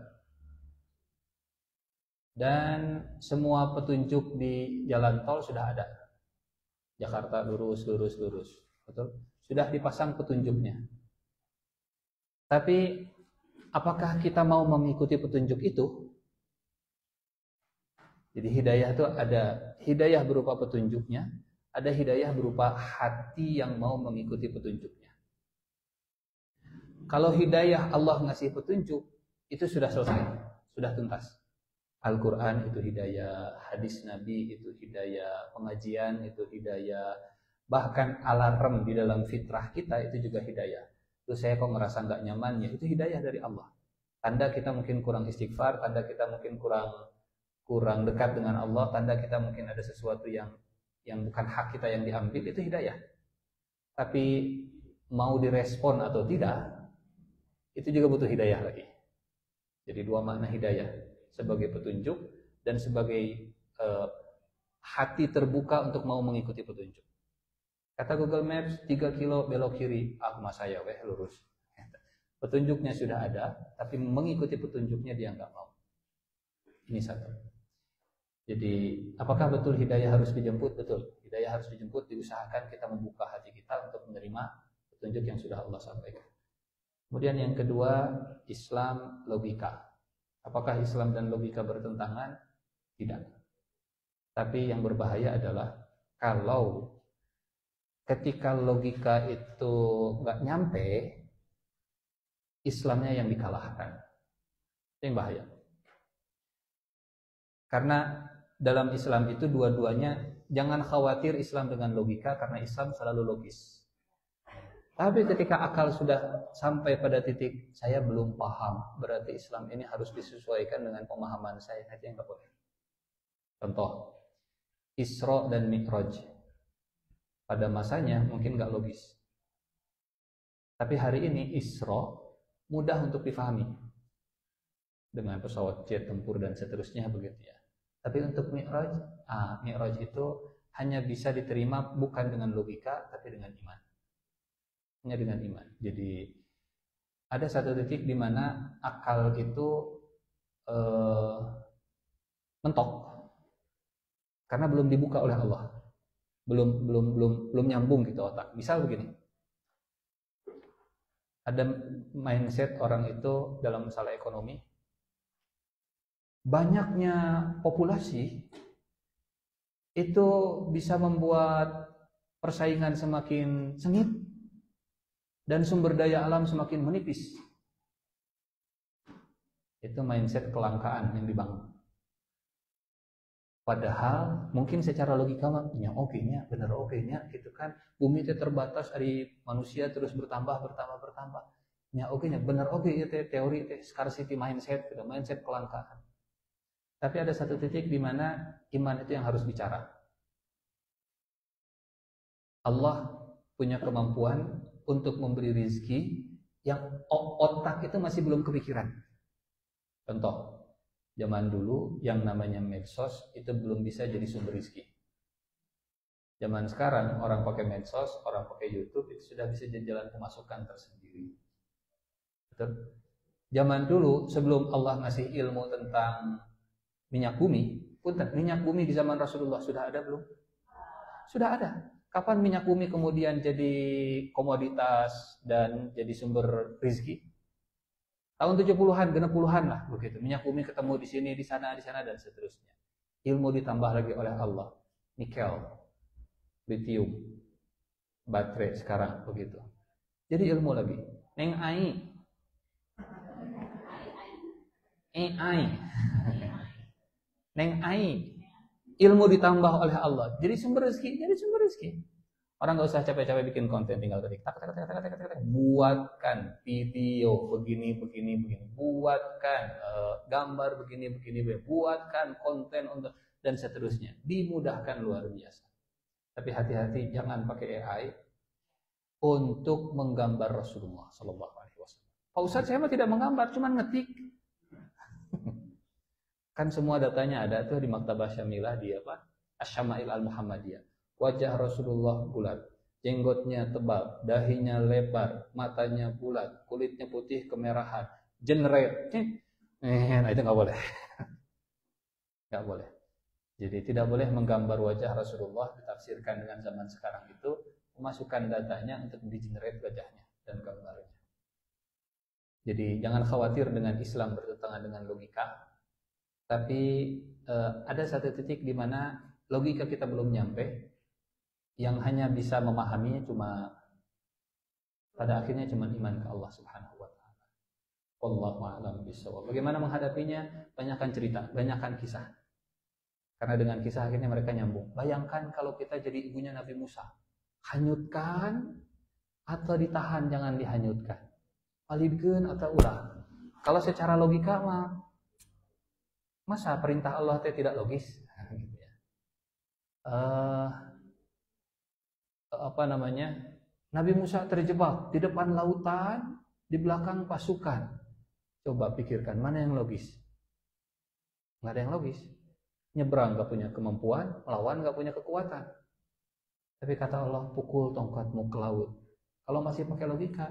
Dan semua petunjuk di jalan tol sudah ada. Jakarta lurus. Betul? Sudah dipasang petunjuknya. Tapi apakah kita mau mengikuti petunjuk itu? Jadi hidayah itu ada hidayah berupa petunjuknya, ada hidayah berupa hati yang mau mengikuti petunjuknya. Kalau hidayah Allah ngasih petunjuk, itu sudah selesai, sudah tuntas. Al-Quran itu hidayah, hadis Nabi itu hidayah, pengajian itu hidayah, bahkan alarm di dalam fitrah kita itu juga hidayah. Terus saya kok ngerasa nggak nyaman, ya itu hidayah dari Allah. Tanda kita mungkin kurang istighfar, tanda kita mungkin kurang dekat dengan Allah, tanda kita mungkin ada sesuatu yang bukan hak kita yang diambil, itu hidayah. Tapi mau direspon atau tidak, itu juga butuh hidayah lagi. Jadi dua makna hidayah, sebagai petunjuk dan sebagai hati terbuka untuk mau mengikuti petunjuk. Kata Google Maps 3 kilo belok kiri, aku mas saya lurus. Petunjuknya sudah ada, tapi mengikuti petunjuknya dia nggak mau. Ini satu. Jadi apakah betul hidayah harus dijemput? Betul. Hidayah harus dijemput, diusahakan kita membuka hati kita untuk menerima petunjuk yang sudah Allah sampaikan. Kemudian yang kedua, Islam logika. Apakah Islam dan logika bertentangan? Tidak. Tapi yang berbahaya adalah kalau ketika logika itu nggak nyampe, Islamnya yang dikalahkan. Itu yang bahaya. Karena dalam Islam itu dua-duanya, jangan khawatir Islam dengan logika, karena Islam selalu logis. Tapi ketika akal sudah sampai pada titik saya belum paham, berarti Islam ini harus disesuaikan dengan pemahaman saya. Itu yang nggak boleh. Contoh, Isra dan Mi'raj. Pada masanya mungkin nggak logis. Tapi hari ini Isra mudah untuk difahami. Dengan pesawat jet tempur dan seterusnya begitu ya. Tapi untuk Mi'raj, Mi'raj itu hanya bisa diterima bukan dengan logika, tapi dengan iman. Hanya dengan iman. Jadi ada satu titik di mana akal itu mentok karena belum dibuka oleh Allah. Belum nyambung gitu otak. Misal begini. Ada mindset orang itu dalam masalah ekonomi. Banyaknya populasi itu bisa membuat persaingan semakin sengit dan sumber daya alam semakin menipis. Itu mindset kelangkaan yang dibangun. Padahal mungkin secara logika nya oke-nya, bener oke-nya gitu kan. Bumi itu terbatas, dari manusia terus bertambah. Nya oke-nya, bener oke ya teori scarcity mindset, gitu, mindset kelangkaan. Tapi ada satu titik di mana iman itu yang harus bicara. Allah punya kemampuan untuk memberi rizki yang otak itu masih belum kepikiran. Contoh, zaman dulu yang namanya medsos itu belum bisa jadi sumber rizki. Zaman sekarang orang pakai medsos, orang pakai YouTube itu sudah bisa jadi jalan pemasukan tersendiri. Betul. Zaman dulu sebelum Allah ngasih ilmu tentang minyak bumi, punten, minyak bumi di zaman Rasulullah sudah ada belum? Sudah ada. Kapan minyak bumi kemudian jadi komoditas dan jadi sumber rezeki? Tahun 70-an, 60-an lah begitu. Minyak bumi ketemu di sini, di sana dan seterusnya. Ilmu ditambah lagi oleh Allah. Nikel, lithium, baterai sekarang begitu. Jadi ilmu lagi. Neng AI. Neng AI. Ilmu ditambah oleh Allah. Jadi sumber rezeki. Orang nggak usah capek-capek bikin konten, tinggal ketik tak. Buatkan video begini. Buatkan gambar begini. Buatkan konten untuk dan seterusnya. Dimudahkan luar biasa. Tapi hati-hati jangan pakai AI untuk menggambar Rasulullah Sallallahu Alaihi Wasallam. Pak Ustadz, saya mah tidak menggambar, cuma ngetik. Kan semua datanya ada tuh di Maktabah Syamilah di apa? Asy-Syama'il Al-Muhammadiyah. Wajah Rasulullah bulat, jenggotnya tebal, dahinya lebar, matanya bulat, kulitnya putih kemerahan, jenerat. Nah itu nggak boleh. Nggak boleh. Jadi tidak boleh menggambar wajah Rasulullah ditafsirkan dengan zaman sekarang itu, memasukkan datanya untuk digenerate wajahnya dan gambarnya. Jadi jangan khawatir dengan Islam bertentangan dengan logika. Tapi ada satu titik di mana logika kita belum nyampe, yang hanya bisa memahaminya cuma pada akhirnya cuma iman ke Allah Subhanahu wa taala. Wallahu a'lam bishawab. Bagaimana menghadapinya? Banyakkan cerita, banyakkan kisah. Karena dengan kisah akhirnya mereka nyambung. Bayangkan kalau kita jadi ibunya Nabi Musa. Hanyutkan atau ditahan, jangan dihanyutkan. Palidkeun atau ulah. Kalau secara logika mah masa perintah Allah tidak logis? Nabi Musa terjebak di depan lautan, di belakang pasukan. Coba pikirkan mana yang logis? Nggak ada yang logis. Nyebrang nggak punya kemampuan, melawan nggak punya kekuatan. Tapi kata Allah, pukul tongkatmu ke laut. Kalau masih pakai logika,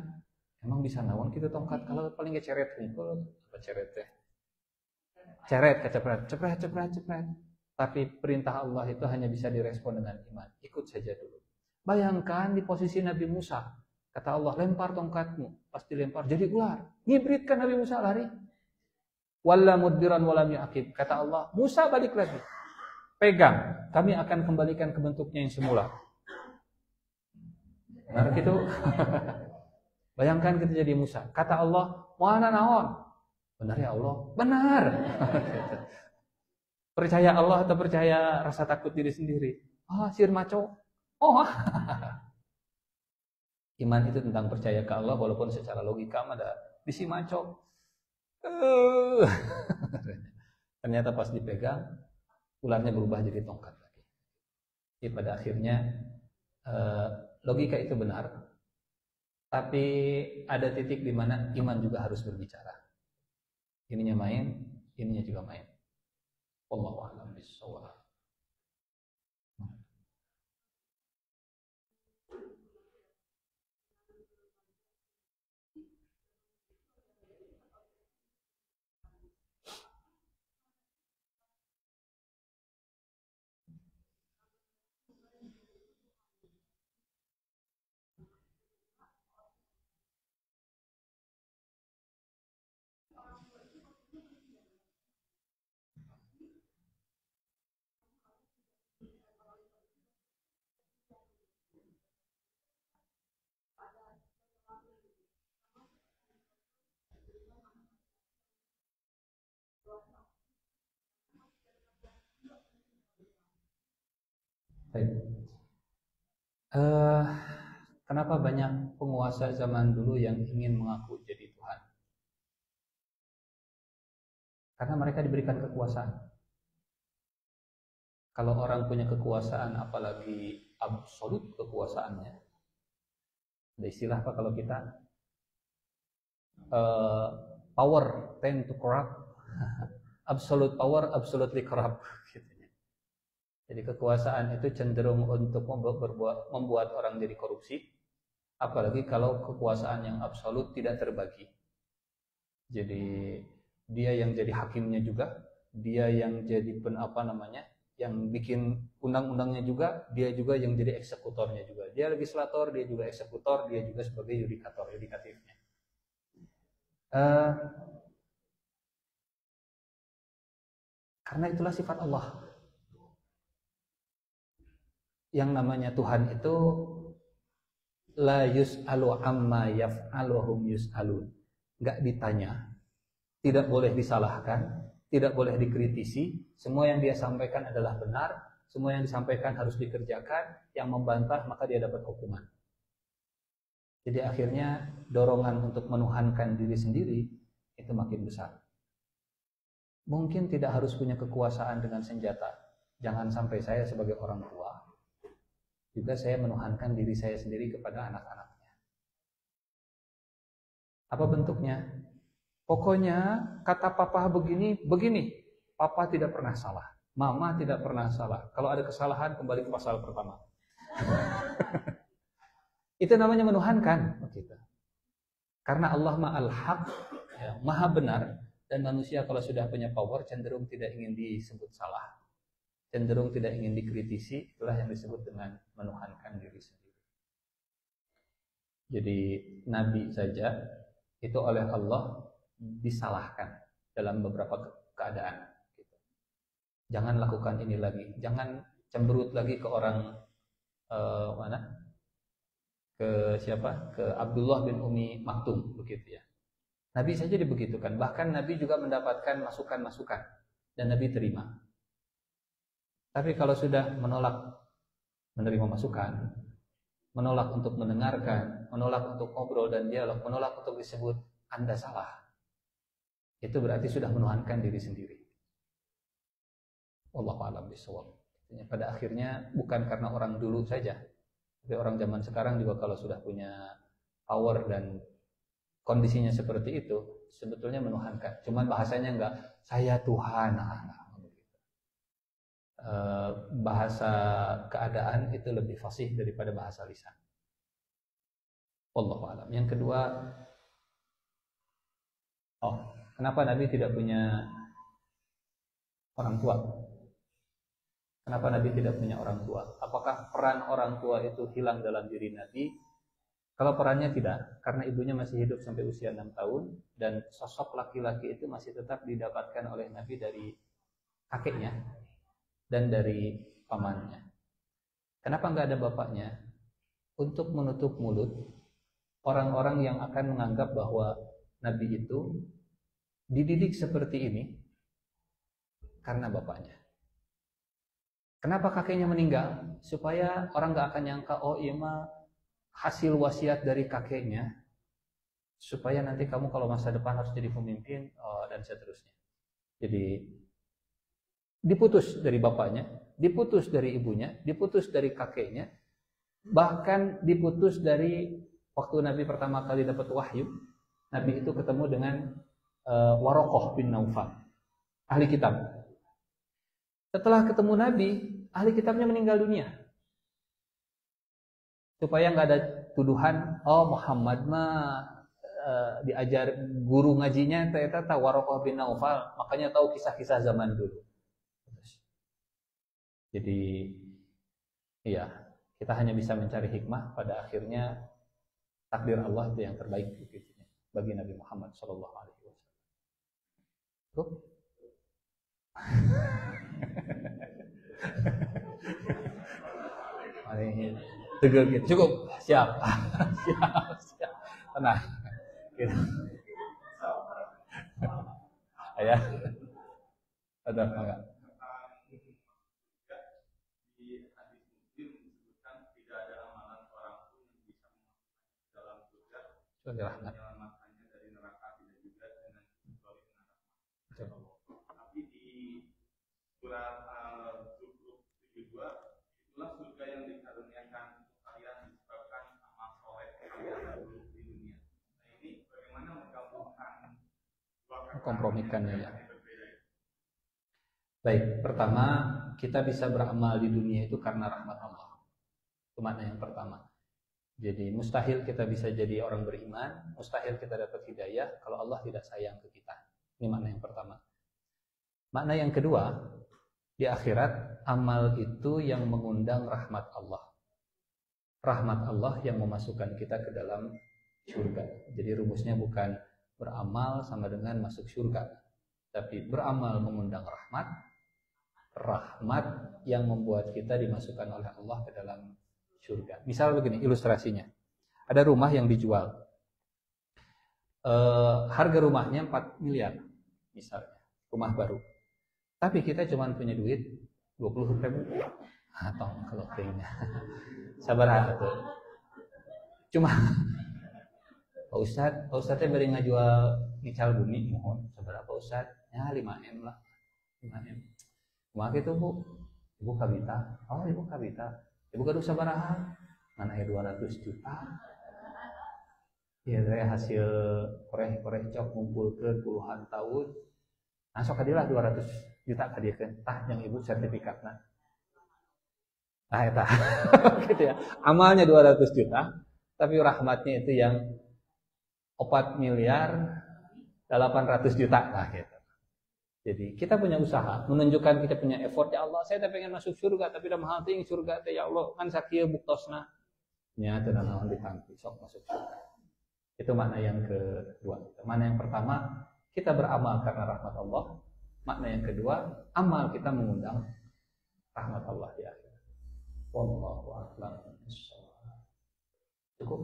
emang bisa nawan gitu tongkat? Kalau paling nggak ceret, apa ceret teh? Ceret, cepret. Tapi perintah Allah itu hanya bisa direspon dengan iman. Ikut saja dulu. Bayangkan di posisi Nabi Musa. Kata Allah, lempar tongkatmu. Pas dilempar, jadi ular. Ngibritkan Nabi Musa lari. Walla mudbiran walam yu'aqib. Kata Allah, Musa balik lagi. Pegang. Kami akan kembalikan ke bentuknya yang semula. Nah gitu. Bayangkan kita jadi Musa. Kata Allah, mana naon? Benar ya Allah? Benar. Percaya Allah atau percaya rasa takut diri sendiri? Sir maco. Iman itu tentang percaya ke Allah walaupun secara logika ada bisi maco. Ternyata pas dipegang ularnya berubah jadi tongkat lagi. Jadi pada akhirnya logika itu benar. Tapi ada titik di mana iman juga harus berbicara. Ininya main, ininya juga main. Wallahu a'lam bishawab. Kenapa banyak penguasa zaman dulu yang ingin mengaku jadi Tuhan? Karena mereka diberikan kekuasaan. Kalau orang punya kekuasaan, apalagi absolut kekuasaannya, ada istilah apa kalau kita power tend to corrupt, absolute power absolutely corrupt. Jadi kekuasaan itu cenderung untuk membuat orang jadi korupsi, apalagi kalau kekuasaan yang absolut tidak terbagi. Jadi dia yang jadi hakimnya juga, dia yang jadi yang bikin undang-undangnya juga, dia juga yang jadi eksekutornya juga. Dia legislator, dia juga eksekutor, dia juga sebagai yudikatifnya. Karena itulah sifat Allah. Yang namanya Tuhan itu la yus'alu amma yaf'alu wa hum yus'alun. Enggak ditanya, tidak boleh disalahkan, tidak boleh dikritisi, semua yang dia sampaikan adalah benar, semua yang disampaikan harus dikerjakan, yang membantah maka dia dapat hukuman. Jadi akhirnya dorongan untuk menuhankan diri sendiri itu makin besar. Mungkin tidak harus punya kekuasaan dengan senjata. Jangan sampai saya sebagai orang tua juga saya menuhankan diri saya sendiri kepada anak-anaknya. Apa bentuknya? Pokoknya kata papa begini, papa tidak pernah salah, mama tidak pernah salah. Kalau ada kesalahan kembali ke pasal pertama. Itu namanya menuhankan kita. Karena Allah ma'al haq, ya, maha benar, dan manusia kalau sudah punya power cenderung tidak ingin disebut salah, cenderung tidak ingin dikritisi. Itulah yang disebut dengan menuhankan diri sendiri. Jadi Nabi saja itu oleh Allah disalahkan dalam beberapa keadaan. Jangan lakukan ini lagi, jangan cemberut lagi ke orang ke Abdullah bin Umi Maktum, begitu ya. Nabi saja dibegitukan, bahkan Nabi juga mendapatkan masukan-masukan dan Nabi terima. Tapi kalau sudah menolak menerima masukan, menolak untuk mendengarkan, menolak untuk ngobrol dan dialog, menolak untuk disebut Anda salah, itu berarti sudah menuhankan diri sendiri. Wallahu a'lam bishawab. Pada akhirnya bukan karena orang dulu saja, tapi orang zaman sekarang juga kalau sudah punya power dan kondisinya seperti itu, sebetulnya menuhankan. Cuman bahasanya enggak saya Tuhan. Bahasa keadaan itu lebih fasih daripada bahasa lisan. Wallahu a'lam. Yang kedua, kenapa Nabi tidak punya orang tua? Kenapa Nabi tidak punya orang tua? Apakah peran orang tua itu hilang dalam diri Nabi? Kalau perannya tidak, karena ibunya masih hidup sampai usia 6 tahun dan sosok laki-laki itu masih tetap didapatkan oleh Nabi dari kakeknya dan dari pamannya. Kenapa nggak ada bapaknya? Untuk menutup mulut orang-orang yang akan menganggap bahwa Nabi itu dididik seperti ini karena bapaknya. Kenapa kakeknya meninggal? Supaya orang nggak akan nyangka, oh iya mah hasil wasiat dari kakeknya, supaya nanti kamu kalau masa depan harus jadi pemimpin, dan seterusnya. Jadi diputus dari bapaknya, diputus dari ibunya, diputus dari kakeknya, bahkan diputus dari waktu Nabi pertama kali dapat wahyu. Nabi itu ketemu dengan Warokoh bin Naufal, ahli kitab. Setelah ketemu Nabi, ahli kitabnya meninggal dunia. Supaya nggak ada tuduhan, oh Muhammad mah diajar guru ngajinya ternyata Warokoh bin Naufal, makanya tahu kisah-kisah zaman dulu. Jadi iya, kita hanya bisa mencari hikmah, pada akhirnya takdir Allah itu yang terbaik bagi Nabi Muhammad SAW. Tegel gitu. Cukup. Siap. Siap. Tenang. Gitu. Ya. Ada enggak? Di hadis Muslim disebutkan tidak ada amalan seorang pun yang bisa memasukkan dalam surga menyelamatkannya dari neraka, tidak juga dengan mencuri neraka. Tapi di surat Al-Zukhruf 72, itulah surga yang dikaruniakan untuk kalian disebabkan amal soleh kalian dulu di dunia. Nah ini bagaimana menggabungkan kompromikannya ya. Baik, pertama kita bisa beramal di dunia itu karena rahmat Allah. Itu makna yang pertama. Jadi mustahil kita bisa jadi orang beriman, mustahil kita dapat hidayah kalau Allah tidak sayang ke kita. Ini makna yang pertama. Makna yang kedua, di akhirat amal itu yang mengundang rahmat Allah. Rahmat Allah yang memasukkan kita ke dalam surga. Jadi rumusnya bukan beramal sama dengan masuk surga, tapi beramal mengundang rahmat, rahmat yang membuat kita dimasukkan oleh Allah ke dalam surga. Misal begini ilustrasinya, ada rumah yang dijual, harga rumahnya 4 miliar misalnya, rumah baru, tapi kita cuma punya duit 20.000, atau kalau kayaknya sabar tuh, cuma Pak Ustadz beri ngajual nical bumi, mohon sabar Pak Ustadz, ya 5M lah, 5M. Cuma gitu Bu, Ibu kabita, oh Ibu kabita, Ibu gaduh sabaraha, mana ya 200 juta. Ya saya hasil koreh cok ngumpul ke puluhan tahun, nah sok kadilah 200 juta kadiekeun, tah yang Ibu sertifikatna. Nah eta, gitu ya. Amalnya 200 juta, tapi rahmatnya itu yang 4 miliar 800 juta lah gitu. Jadi kita punya usaha, menunjukkan kita punya effort, ya Allah, saya pengen masuk surga, tapi dalam hati surga teh ya Allah, kan sakieu buktosna. Nya teu naon ditampi sok masuk surga. Itu makna yang kedua. Makna yang pertama, kita beramal karena rahmat Allah. Makna yang kedua, amal kita mengundang rahmat Allah di akhirat. Wallahu a'lam bishawab. Cukup?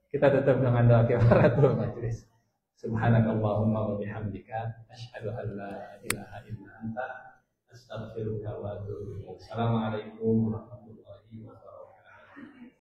Kita tutup dengan doa kifaratul majlis. Subhanakallahumma wa bihamdika asyhadu an la ilaha illa anta astaghfiruka wa atubu ilaik. Assalamualaikum warahmatullahi wabarakatuh.